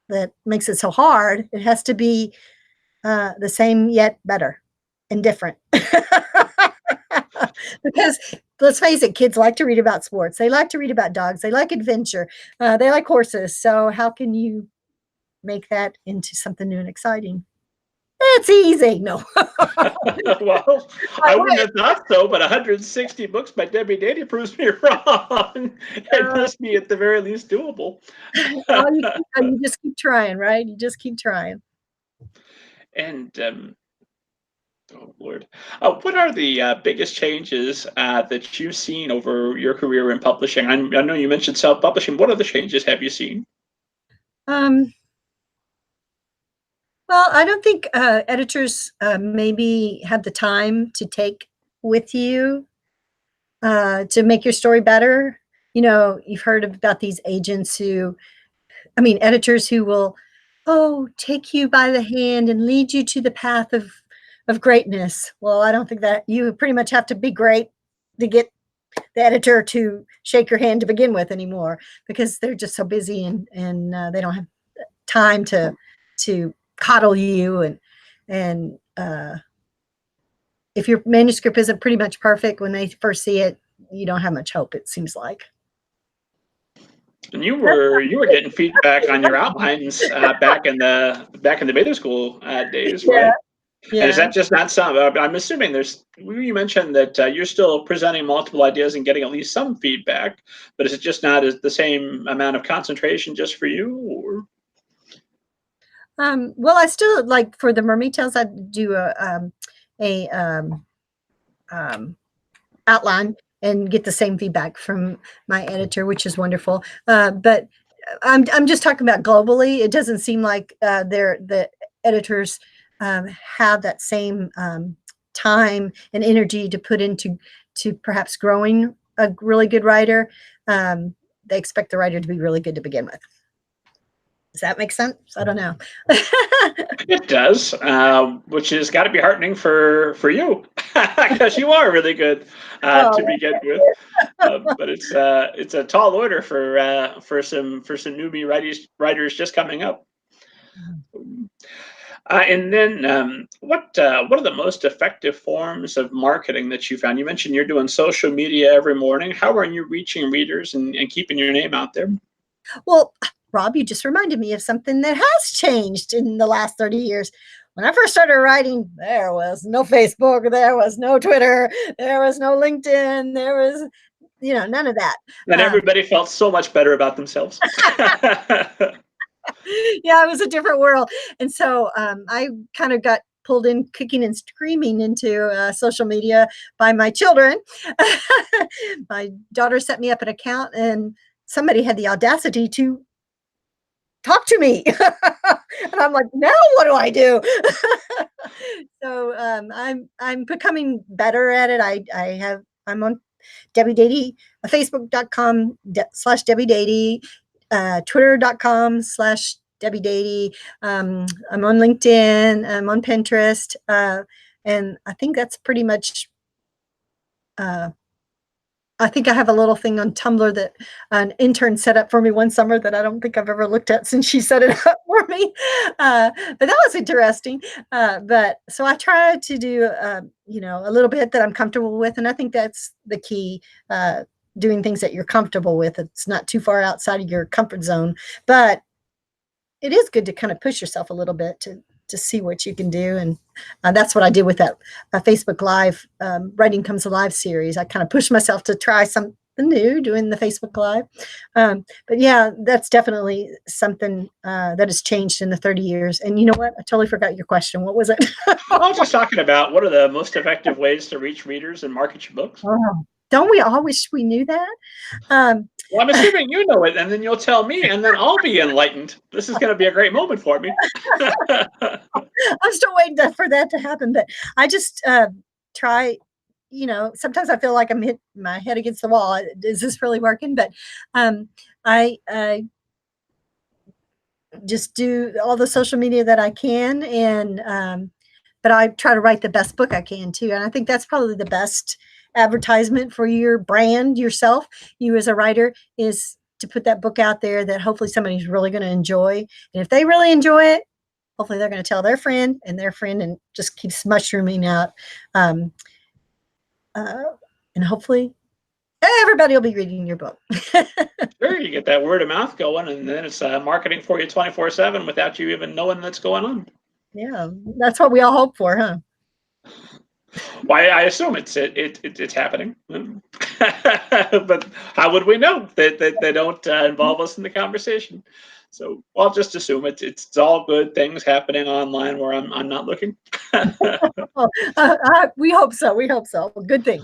that makes it so hard. It has to be the same yet better and different. Because let's face it, kids like to read about sports. They like to read about dogs. They like adventure. They like horses. So how can you make that into something new and exciting? It's easy. No. Well, I wouldn't have thought so, but 160 books by Debbie Dadey proves me wrong. It must be at the very least doable. You just keep trying, right? You just keep trying. And oh Lord, what are the biggest changes that you've seen over your career in publishing? I know you mentioned self-publishing. What other changes have you seen? Well, I don't think editors maybe have the time to take with you to make your story better. You've heard about these agents editors who will, take you by the hand and lead you to the path of greatness. Well, I don't think that you pretty much have to be great to get the editor to shake your hand to begin with anymore, because they're just so busy and they don't have time to coddle you and if your manuscript isn't pretty much perfect when they first see it, you don't have much hope, it seems like. And you were getting feedback on your outlines back in the middle school days, right? Yeah. And is that just not some? I'm assuming you mentioned that you're still presenting multiple ideas and getting at least some feedback, but is it just not the same amount of concentration just for you? Or? Well, I still, like, for the Mermaid Tales, I do a outline and get the same feedback from my editor, which is wonderful. But I'm just talking about globally. It doesn't seem like the editors have that same time and energy to put into perhaps growing a really good writer. They expect the writer to be really good to begin with. Does that make sense? I don't know. It does, which has got to be heartening for you, because you are really good to begin with. But it's a tall order for some newbie writers just coming up. And then, what are the most effective forms of marketing that you found? You mentioned you're doing social media every morning. How are you reaching readers and keeping your name out there? Well, Rob, you just reminded me of something that has changed in the last 30 years. When I first started writing, there was no Facebook, there was no Twitter, there was no LinkedIn, there was, none of that. And everybody felt so much better about themselves. Yeah, it was a different world. And so I kind of got pulled in kicking and screaming into social media by my children. My daughter set me up an account, and somebody had the audacity to talk to me. And I'm like, now what do I do? So I'm becoming better at it. I'm on Debbie Dadey, Facebook.com/Debbie Dadey, Twitter.com/Debbie Dadey. I'm on LinkedIn, I'm on Pinterest, and I think that's pretty much I think I have a little thing on Tumblr that an intern set up for me one summer that I don't think I've ever looked at since she set it up for me. But that was interesting. But so I try to do, a little bit that I'm comfortable with. And I think that's the key, doing things that you're comfortable with. It's not too far outside of your comfort zone, but it is good to kind of push yourself a little bit to see what you can do. And that's what I did with that Facebook Live Writing Comes Alive series. I kind of pushed myself to try something new doing the Facebook Live. But yeah, that's definitely something that has changed in the 30 years. And you know what? I totally forgot your question. What was it? I was just talking about what are the most effective ways to reach readers and market your books. Oh, don't we all wish we knew that? Well, I'm assuming you know it, and then you'll tell me, and then I'll be enlightened. This is going to be a great moment for me. I'm still waiting for that to happen, but I just try. Sometimes I feel like I'm hitting my head against the wall. Is this really working? But I just do all the social media that I can, and but I try to write the best book I can too. And I think that's probably the best advertisement for your brand, yourself, you as a writer, is to put that book out there that hopefully somebody's really going to enjoy. And if they really enjoy it, hopefully they're going to tell their friend, and just keeps mushrooming out. And hopefully everybody will be reading your book. Sure, you get that word of mouth going, and then it's marketing for you 24/7 without you even knowing that's going on. Yeah, that's what we all hope for, huh? Well, I assume it's happening, but how would we know that they don't involve us in the conversation? So I'll just assume it's all good things happening online where I'm not looking. We hope so. We hope so. Good thing.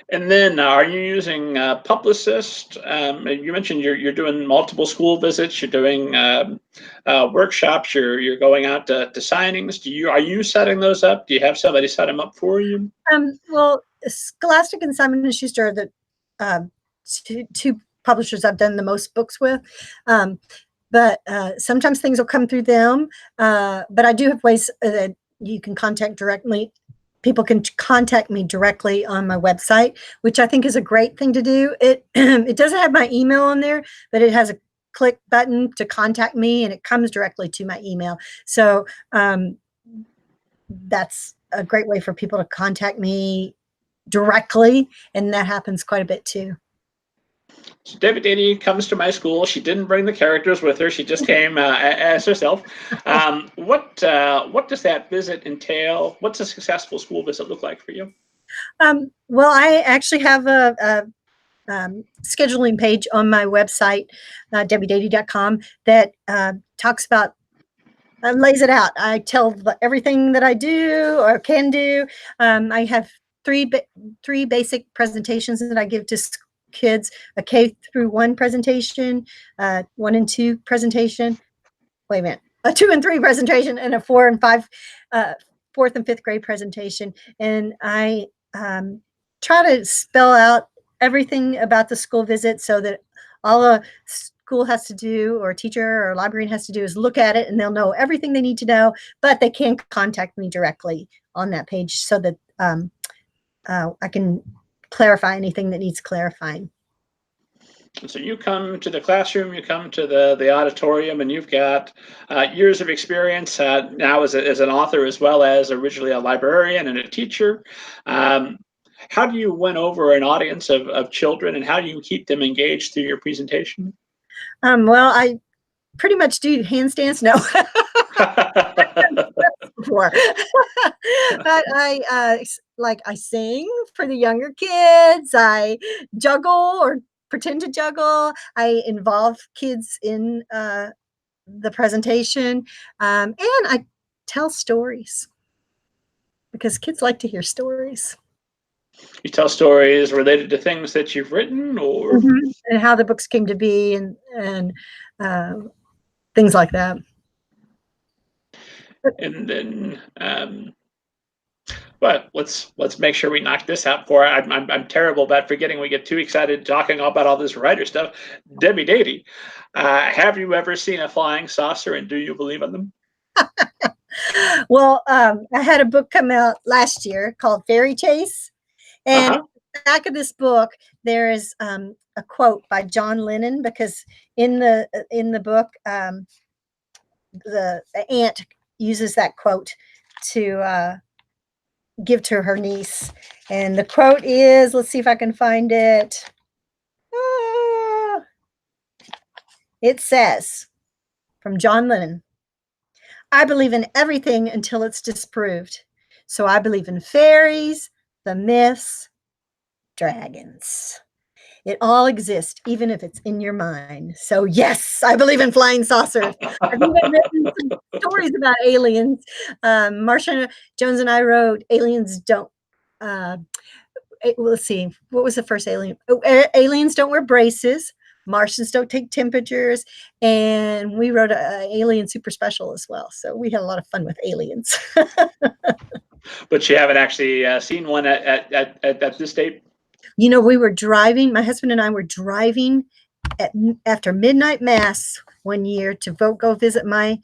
And then, are you using Publicist? You mentioned you're doing multiple school visits. You're doing workshops. You're going out to signings. Are you setting those up? Do you have somebody set them up for you? Well, Scholastic and Simon & Schuster are the two publishers I've done the most books with. But sometimes things will come through them. But I do have ways that you can contact directly. People can contact me directly on my website, which I think is a great thing to do. It it doesn't have my email on there, but it has a click button to contact me, and it comes directly to my email. So that's a great way for people to contact me directly, and that happens quite a bit too. So Debbie Dadey comes to my school. She didn't bring the characters with her. She just came as herself. What does that visit entail? What's a successful school visit look like for you? Well, I actually have a scheduling page on my website, debbiedadey.com, that talks about, lays it out. I tell everything that I do or can do. I have three basic presentations that I give to kids: a K-1 presentation, 1 and 2 presentation. Wait a minute, a 2 and 3 presentation, and a 4 and 5, 4th and 5th grade presentation. And I try to spell out everything about the school visit so that all a school has to do, or a teacher or a librarian has to do, is look at it, and they'll know everything they need to know. But they can contact me directly on that page so that I can clarify anything that needs clarifying. So you come to the classroom, you come to the auditorium, and you've got years of experience now as an author, as well as originally a librarian and a teacher. How do you win over an audience of children, and how do you keep them engaged through your presentation? Well, I pretty much do handstands. No. Before. But I sing for the younger kids. I juggle or pretend to juggle. I involve kids in the presentation, and I tell stories. because kids like to hear stories. You tell stories related to things that you've written, or and how the books came to be, and things like that. And then, but let's make sure we knock this out before I'm terrible about forgetting. We get too excited talking about all this writer stuff. Debbie Dadey, have you ever seen a flying saucer, and do you believe in them? Well, I had a book come out last year called Fairy Chase, and back of this book there is a quote by John Lennon, because in the book the aunt uses that quote to give to her niece, and the quote is, let's see if I can find it. It says, from John Lennon, "I believe in everything until it's disproved. So I believe in fairies, the myths, dragons. It all exists, even if it's in your mind. So yes, I believe in flying saucers." I've even written some stories about aliens. Marsha Jones and I wrote Aliens Don't. Let's see, what was the first alien? Oh, Aliens Don't Wear Braces. Martians Don't Take Temperatures, and we wrote a alien super special as well. So we had a lot of fun with aliens. But you haven't actually seen one at this date? You know, we were driving, my husband and I were driving after midnight mass one year to go visit my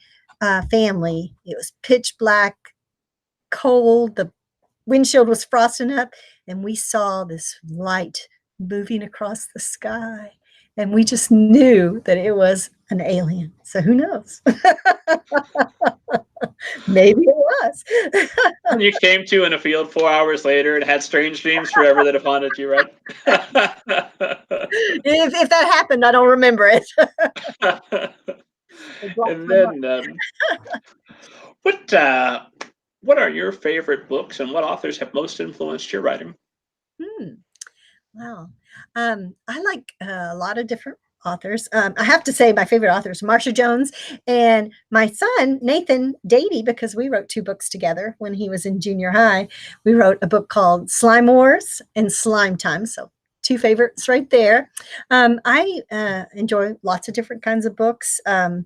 family. It was pitch black, cold, the windshield was frosting up, and we saw this light moving across the sky. And we just knew that it was an alien. So who knows? Maybe it was. And you came to in a field 4 hours later and had strange dreams forever that have haunted you, right? If that happened, I don't remember it. And then, what are your favorite books, and what authors have most influenced your writing? Wow. I like a lot of different authors. I have to say my favorite author is Marsha Jones, and my son, Nathan Dadey, because we wrote 2 books together when he was in junior high. We wrote a book called Slime Wars and Slime Time. So 2 favorites right there. I enjoy lots of different kinds of books. I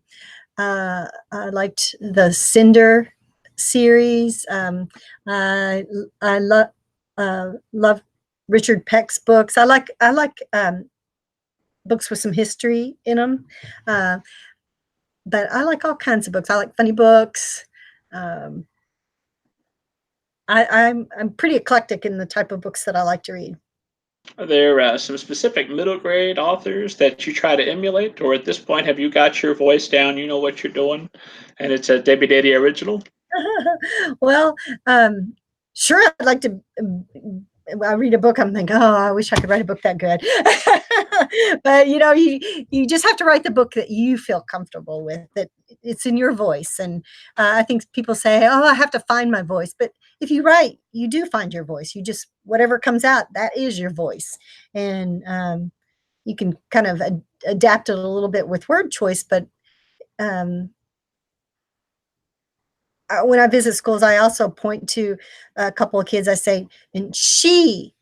liked the Cinder series. I love Richard Peck's books. I like books with some history in them, but I like all kinds of books. I like funny books. I'm pretty eclectic in the type of books that I like to read. Are there some specific middle grade authors that you try to emulate, or at this point have you got your voice down? You know what you're doing, and it's a Debbie Dadey original? Well, sure, I'd like to. I read a book, I'm thinking, oh, I wish I could write a book that good. But you know, you just have to write the book that you feel comfortable with, that it's in your voice. And I think people say, oh, I have to find my voice. But if you write, you do find your voice. You just, whatever comes out, that is your voice. And you can kind of adapt it a little bit with word choice. But when I visit schools, I also point to a couple of kids. I say, and she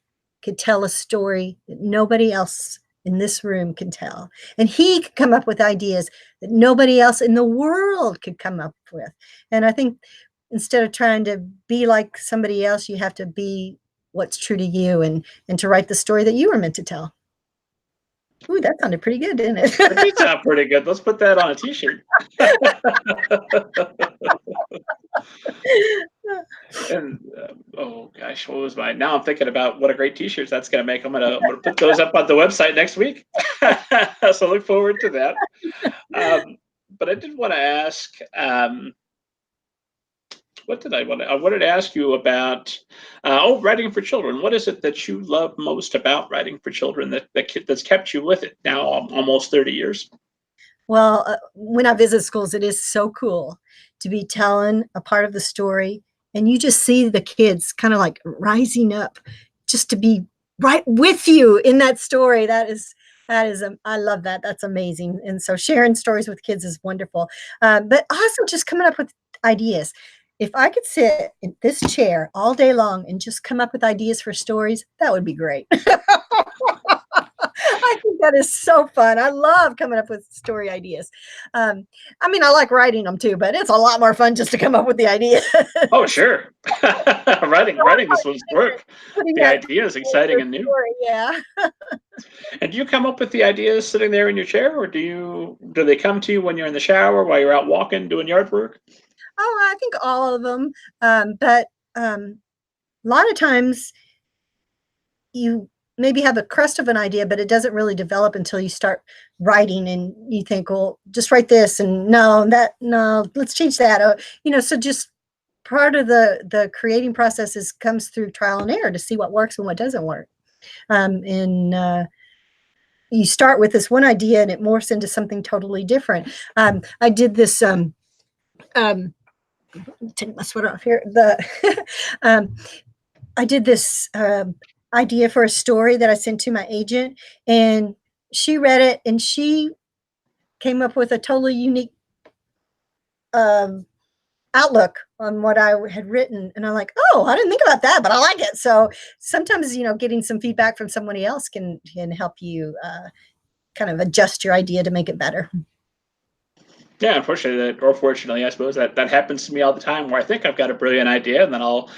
could tell a story that nobody else in this room can tell. And he could come up with ideas that nobody else in the world could come up with. And I think instead of trying to be like somebody else, you have to be what's true to you, and to write the story that you were meant to tell. Ooh, that sounded pretty good, didn't it? It did sound pretty good. Let's put that on a t-shirt. And oh gosh, what was mine? Now I'm thinking about what a great t-shirts that's going to make. I'm gonna put those up on the website next week. So look forward to that. But I did want to ask, what did I want to? I wanted to ask you about writing for children. What is it that you love most about writing for children that's kept you with it now almost 30 years? Well, when I visit schools, it is so cool to be telling a part of the story, and you just see the kids kind of like rising up just to be right with you in that story. That is, I love that. That's amazing. And so sharing stories with kids is wonderful. But also just coming up with ideas. if I could sit in this chair all day long and just come up with ideas for stories, that would be great. I think that is so fun. I love coming up with story ideas. I mean, I like writing them too, but it's a lot more fun just to come up with the idea. Oh, sure. Writing this one's work. The idea is exciting and new. Story, yeah. And do you come up with the ideas sitting there in your chair, or do they come to you when you're in the shower, while you're out walking, doing yard work? Oh, I think all of them. But a lot of times you maybe have a crust of an idea, but it doesn't really develop until you start writing and you think, well, just write this and no, let's change that. So just part of the creating process comes through trial and error to see what works and what doesn't work. And you start with this one idea and it morphs into something totally different. I did this, take my sweater off here. I did this idea for a story that I sent to my agent, and she read it and she came up with a totally unique outlook on what I had written. And I'm like, oh, I didn't think about that, but I like it. So sometimes, getting some feedback from somebody else can help you kind of adjust your idea to make it better. Yeah, unfortunately, or fortunately, I suppose that happens to me all the time, where I think I've got a brilliant idea, and then I'll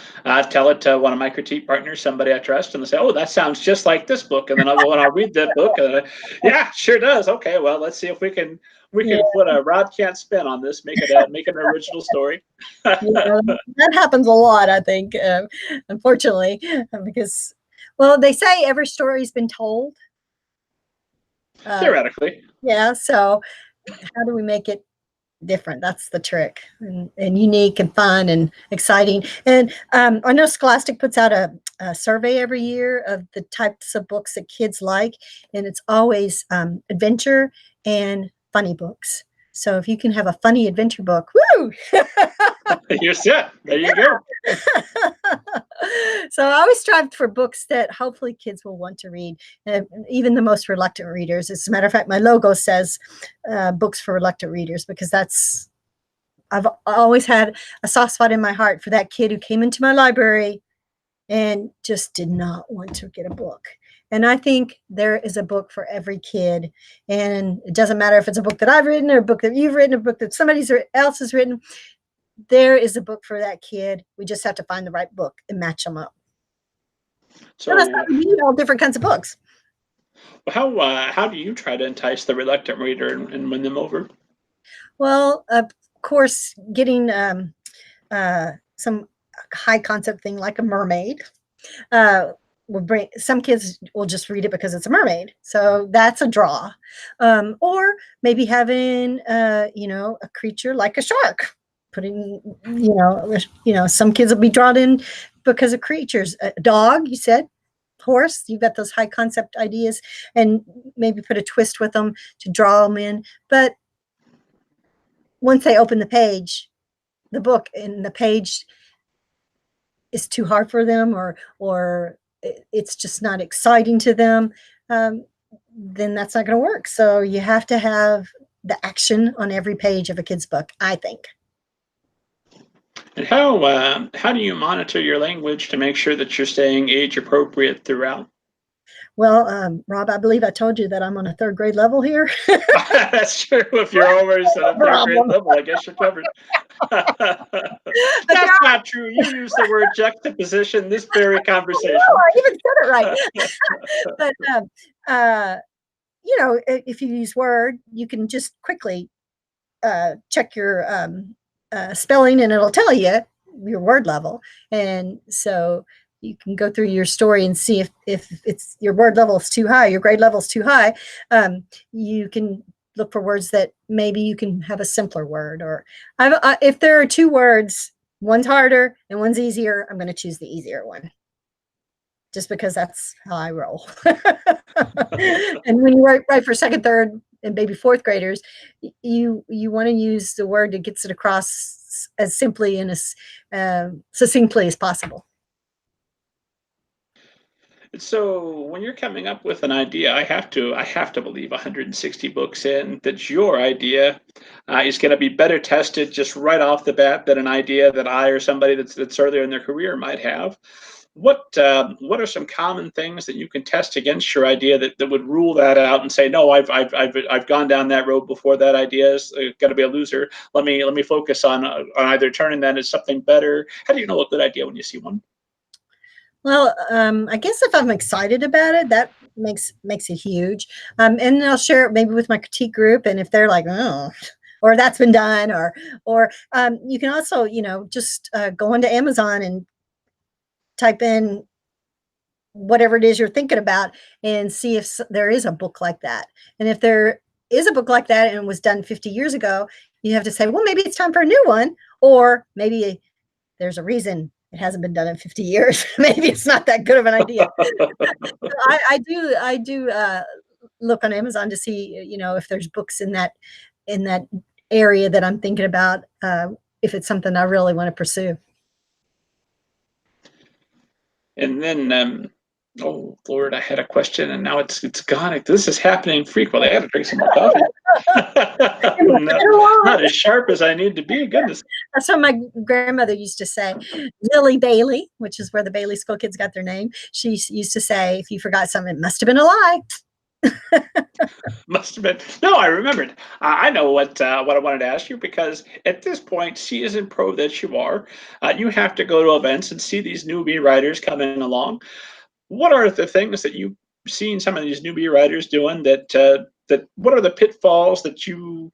tell it to one of my critique partners, somebody I trust, and they say, "Oh, that sounds just like this book." And then I'll go and I'll read that book, and yeah, sure does. Okay, well, let's see if we can put a Rob Can't spin on this, make it an original story. That happens a lot, I think, unfortunately, because, well, they say every story's been told. Theoretically. Yeah. So how do we make it different? That's the trick, and unique and fun and exciting. And I know Scholastic puts out a survey every year of the types of books that kids like, and it's always adventure and funny books. So if you can have a funny adventure book, woo! You're set. There you go. So I always strive for books that hopefully kids will want to read, even the most reluctant readers. As a matter of fact, my logo says books for reluctant readers, because I've always had a soft spot in my heart for that kid who came into my library and just did not want to get a book. And I think there is a book for every kid. And it doesn't matter if it's a book that I've written or a book that you've written, a book that somebody else has written. There is a book for that kid. We just have to find the right book and match them up. So that's how we need all different kinds of books. How do you try to entice the reluctant reader and win them over? Well, of course, getting some high concept thing like a mermaid will bring some kids will just read it because it's a mermaid, so that's a draw. Or maybe having a creature like a shark. Putting some kids will be drawn in because of creatures. A dog, you said, horse. You've got those high concept ideas, and maybe put a twist with them to draw them in. But once they open the book, and the page is too hard for them, or it's just not exciting to them, then that's not going to work. So you have to have the action on every page of a kid's book, I think. And how do you monitor your language to make sure that you're staying age appropriate throughout? Well, Rob, I believe I told you that I'm on a third grade level here. That's true. If you're always at a third grade level, I guess you're covered. That's not true. You use the word juxtaposition this very conversation. I even said it right. But if you use Word, you can just quickly check your spelling, and it'll tell you your word level. And so you can go through your story and see if it's your word level is too high, your grade level is too high. You can look for words that maybe you can have a simpler word, or if there are two words, one's harder and one's easier, I'm going to choose the easier one, just because that's how I roll. And when you write for second, third, and maybe fourth graders, you want to use the word that gets it across as simply and as succinctly as possible. So when you're coming up with an idea, I have to believe 160 books in that your idea is going to be better tested just right off the bat than an idea that I or somebody that's earlier in their career might have. What are some common things that you can test against your idea that would rule that out and say, no, I've gone down that road before. That idea is going to be a loser. Let me focus on either turning that into something better. How do you know a good idea when you see one? Well, I guess if I'm excited about it, that makes it huge. And then I'll share it maybe with my critique group, and if they're like, oh, or that's been done, or you can also, just go onto Amazon and type in whatever it is you're thinking about and see if there is a book like that. And if there is a book like that and it was done 50 years ago, you have to say, well, maybe it's time for a new one, or maybe there's a reason it hasn't been done in 50 years. Maybe it's not that good of an idea. I do look on Amazon to see, if there's books in that area that I'm thinking about, if it's something I really want to pursue. And then, oh Lord, I had a question and now it's gone. This is happening frequently. I got to drink some more coffee. No, not as sharp as I need to be. Goodness. That's what my grandmother used to say. Lily Bailey, which is where the Bailey School kids got their name, she used to say, if you forgot something, it must have been a lie. Must have been. No, I remembered. I know what I wanted to ask you, because at this point, seasoned pro that you are, you have to go to events and see these newbie writers coming along. What are the things that you've seen some of these newbie writers doing that what are the pitfalls that you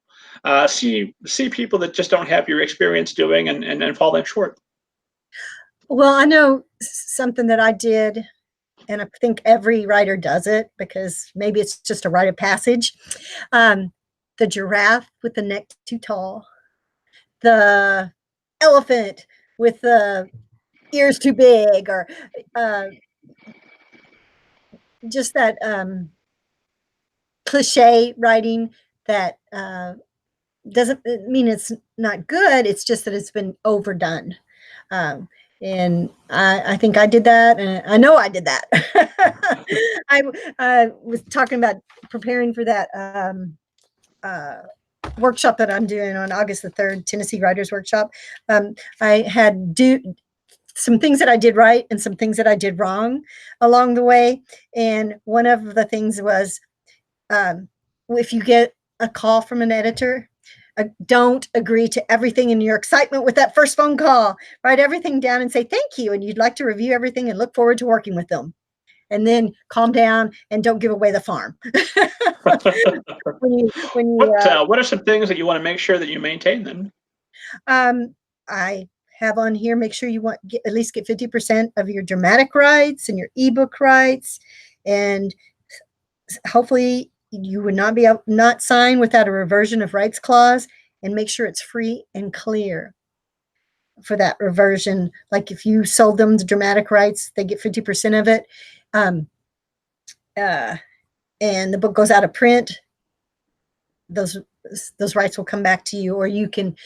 see people that just don't have your experience doing and falling short? Well, I know something that I did, and I think every writer does it because maybe it's just a rite of passage. The giraffe with the neck too tall, the elephant with the ears too big, or uh, just that cliche writing that doesn't mean it's not good. It's just that it's been overdone. Um, and I think I did that, and I know I did that. I was talking about preparing for that uh, workshop that I'm doing on August the 3rd, Tennessee Writers Workshop. I had some things that I did right and some things that I did wrong along the way. And one of the things was, if you get a call from an editor, don't agree to everything in your excitement with that first phone call. Write everything down and say thank you, and you'd like to review everything and look forward to working with them. And then calm down and don't give away the farm. What are some things that you want to make sure that you maintain then? I have on here, make sure you at least get 50% of your dramatic rights and your ebook rights, and hopefully you would not sign without a reversion of rights clause, and make sure it's free and clear for that reversion. Like if you sold them the dramatic rights, they get 50% of it. And the book goes out of print, those rights will come back to you, or you can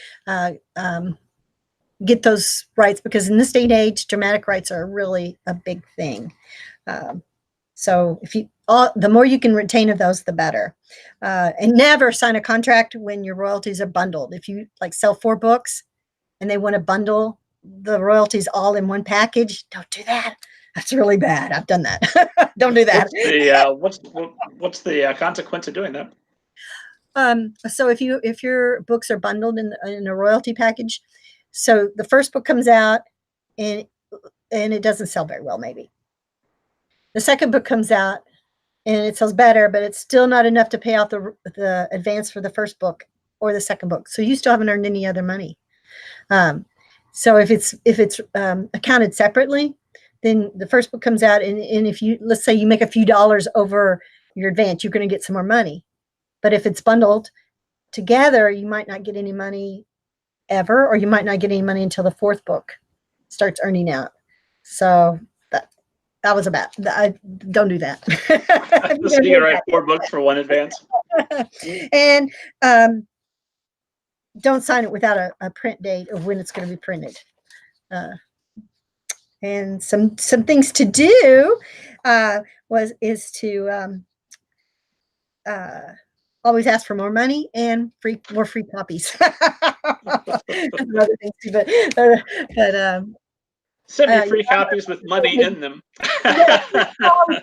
get those rights, because in this day and age, dramatic rights are really a big thing. So the more you can retain of those, the better. And never sign a contract when your royalties are bundled. If you sell 4 books and they want to bundle the royalties all in one package, don't do that. That's really bad. I've done that. Don't do that. What's the consequence of doing that? So if your books are bundled in a royalty package, so the first book comes out and it doesn't sell very well, maybe. The second book comes out and it sells better, but it's still not enough to pay off the advance for the first book or the second book. So you still haven't earned any other money. So if it's accounted separately, then the first book comes out, and if let's say you make a few dollars over your advance, you're going to get some more money. But if it's bundled together, you might not get any money ever, or you might not get any money until the 4th book starts earning out. So that was don't do that. So you write 4 books for one advance. And don't sign it without a print date of when it's going to be printed. And some things to do. is to always ask for more money and more free copies. And other things too, but Send me free copies with money in them.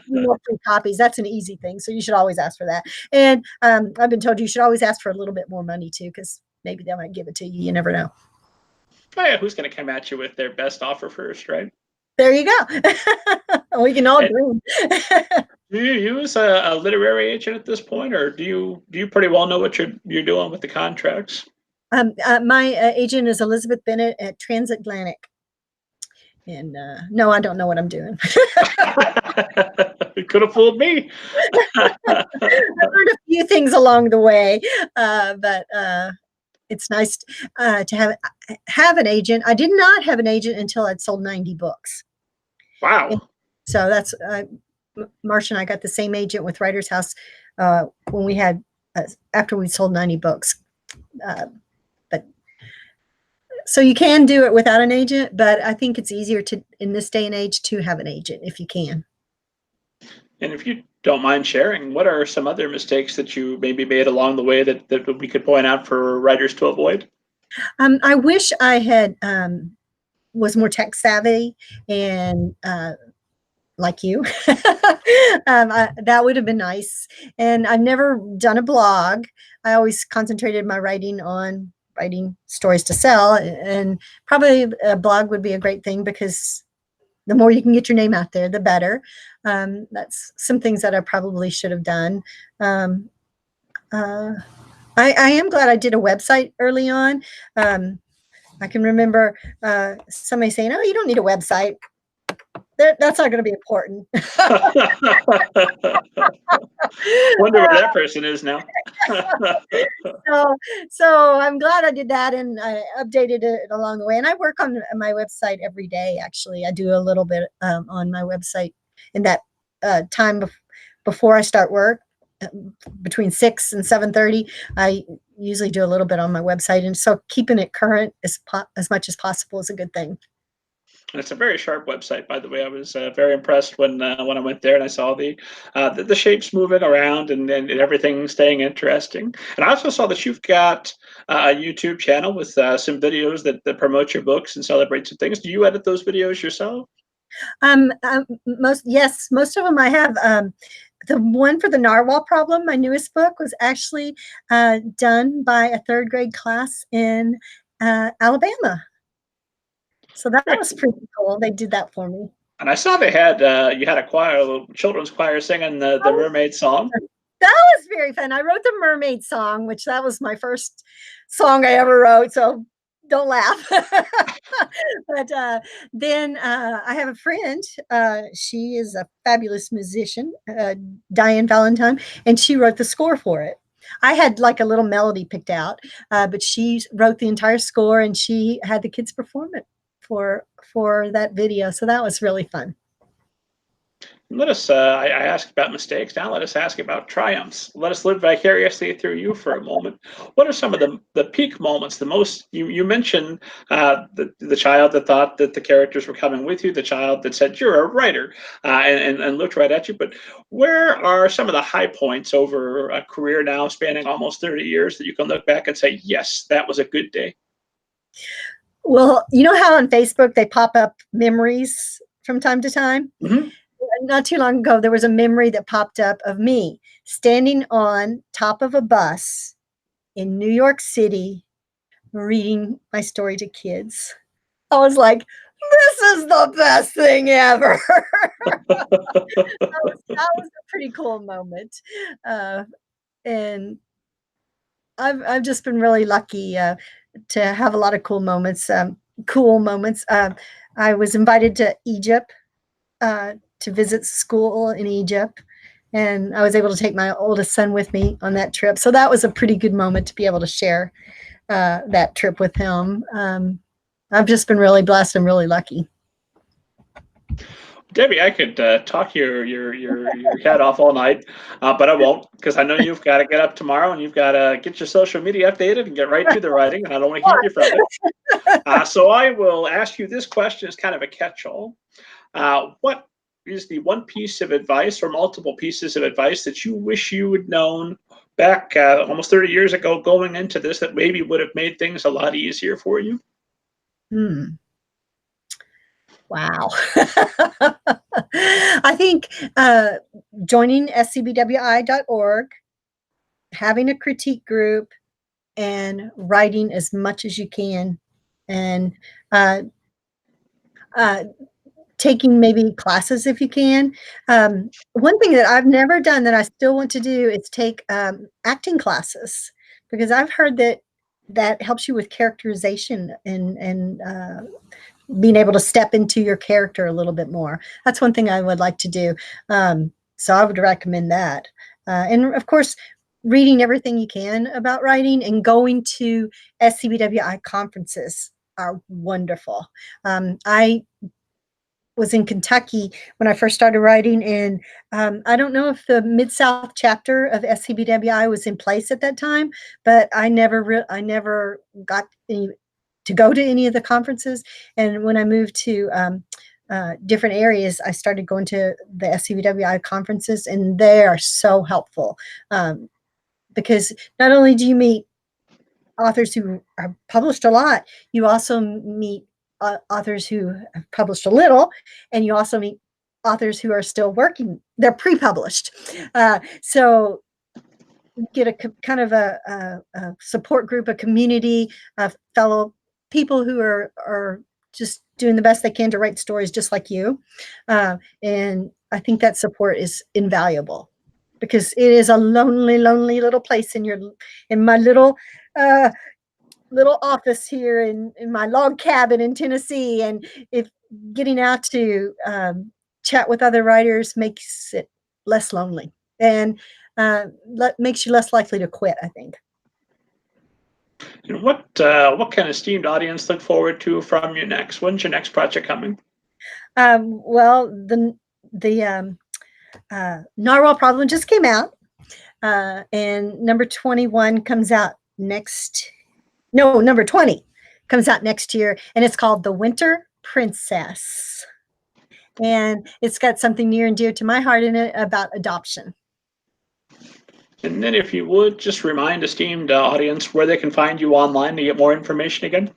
more free copies. That's an easy thing. So you should always ask for that. And I've been told you should always ask for a little bit more money too, because maybe they might give it to you. You never know. Oh, yeah, who's going to come at you with their best offer first, right? There you go. We can all dream. Do you use a literary agent at this point, or do you pretty well know what you're doing with the contracts? My agent is Elizabeth Bennett at Transatlantic. And no, I don't know what I'm doing. It could have fooled me. I learned a few things along the way, but it's nice to have an agent. I did not have an agent until I'd sold 90 books. Wow. And so that's Marsha and I got the same agent with Writer's House when we had after we sold 90 books. But so you can do it without an agent, but I think it's easier to in this day and age to have an agent if you can. And if you don't mind sharing, what are some other mistakes that you maybe made along the way that we could point out for writers to avoid? I wish I had was more tech savvy and like you. That would have been nice. And I've never done a blog. I always concentrated my writing on writing stories to sell, and probably a blog would be a great thing because the more you can get your name out there, the better. That's some things that I probably should have done. I am glad I did a website early on. I can remember somebody saying, "Oh, you don't need a website. That's not going to be important." Wonder where that person is now. So I'm glad I did that, and I updated it along the way. And I work on my website every day. Actually, I do a little bit on my website in that time before I start work, between 6 and 7:30. I usually do a little bit on my website, and so keeping it current as much as possible is a good thing. And it's a very sharp website, by the way. I was very impressed when I went there and I saw the shapes moving around and everything staying interesting. And I also saw that you've got a YouTube channel with some videos that promote your books and celebrate some things. Do you edit those videos yourself? Most of them I have. The one for the Narwhal Problem, my newest book, was actually done by a 3rd grade class in Alabama. So that was pretty cool. They did that for me. And I saw they had you had a choir, a little children's choir singing the Mermaid Song. That was very fun. I wrote the Mermaid Song, which that was my first song I ever wrote. So don't laugh. But then I have a friend. She is a fabulous musician, Diane Valentine, and she wrote the score for it. I had like a little melody picked out, but she wrote the entire score, and she had the kids perform it for that video. So that was really fun. Let us, I asked about mistakes. Now let us ask about triumphs. Let us live vicariously through you for a moment. What are some of the peak moments, the most, you mentioned the child that thought that the characters were coming with you, the child that said, you're a writer, and looked right at you. But where are some of the high points over a career now spanning almost 30 years that you can look back and say, yes, that was a good day? Well, you know how on Facebook they pop up memories from time to time? Mm-hmm. Not too long ago, there was a memory that popped up of me standing on top of a bus in New York City reading my story to kids. I was like, this is the best thing ever. that was a pretty cool moment. And I've just been really lucky to have a lot of cool moments. I was invited to Egypt to visit school in Egypt, and I was able to take my oldest son with me on that trip. So that was a pretty good moment to be able to share that trip with him. I've just been really blessed and really lucky. Debbie, I could talk your head off all night, but I won't, because I know you've got to get up tomorrow and you've got to get your social media updated and get right to the writing, and I don't want to keep you from it. So I will ask you this question as kind of a catch-all. What is the one piece of advice or multiple pieces of advice that you wish you had known back almost 30 years ago going into this that maybe would have made things a lot easier for you? Wow. I think joining scbwi.org, having a critique group, and writing as much as you can, and taking maybe classes if you can. One thing that I've never done that I still want to do is take acting classes, because I've heard that that helps you with characterization and being able to step into your character a little bit more. That's one thing I would like to do. So I would recommend that. And of course, reading everything you can about writing and going to SCBWI conferences are wonderful. I was in Kentucky when I first started writing, and I don't know if the Mid-South chapter of SCBWI was in place at that time, but I never got to go to any of the conferences. And when I moved to different areas, I started going to the SCBWI conferences, and they are so helpful, because not only do you meet authors who are published a lot, you also meet authors who have published a little, and you also meet authors who are still working. They're pre-published. So you get a kind of a support group, a community of fellow people who are just doing the best they can to write stories just like you. And I think that support is invaluable, because it is a lonely, lonely little place in my little office here in my log cabin in Tennessee. And if getting out to chat with other writers makes it less lonely, and makes you less likely to quit, I think. And what can esteemed audience look forward to from you next? When's your next project coming? Well, the Narwhal Problem just came out, and number 21 comes out number 20 comes out next year, and it's called The Winter Princess. And it's got something near and dear to my heart in it about adoption. And then if you would, just remind esteemed audience where they can find you online to get more information again.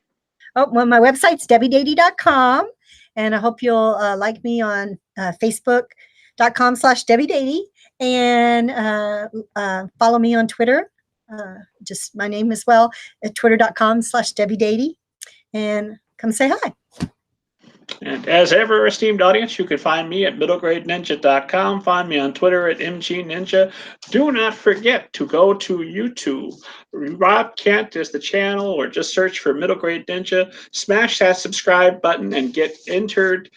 Oh, well, my website's debbiedadey.com, and I hope you'll like me on facebook.com/debbiedadey, and follow me on Twitter, just my name as well, at twitter.com/debbiedadey, and come say hi. And as ever, esteemed audience, you can find me at middlegradeninja.com. Find me on Twitter at mgninja. Do not forget to go to YouTube. Rob Kent is the channel, or just search for Middle Grade Ninja. Smash that subscribe button and get entered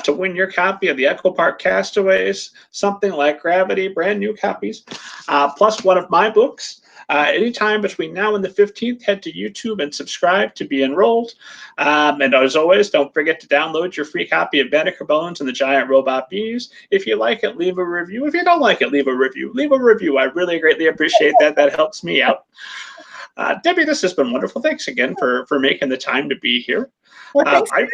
to win your copy of the Echo Park Castaways, Something Like Gravity, brand new copies, plus one of my books. Anytime between now and the 15th, head to YouTube and subscribe to be enrolled. And as always, don't forget to download your free copy of Banneker Bones and the Giant Robot Bees. If you like it, leave a review. If you don't like it, leave a review. Leave a review. I really greatly appreciate that. That helps me out. Debbie, this has been wonderful. Thanks again for making the time to be here. Well, thanks.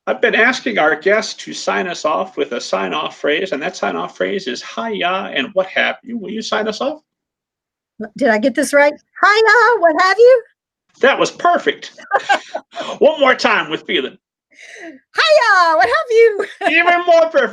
I've been asking our guests to sign us off with a sign-off phrase, and that sign-off phrase is hi-ya and what have you. Will you sign us off? Did I get this right? Hiya, what have you? That was perfect. One more time with feeling. Hiya, what have you? Even more perfect.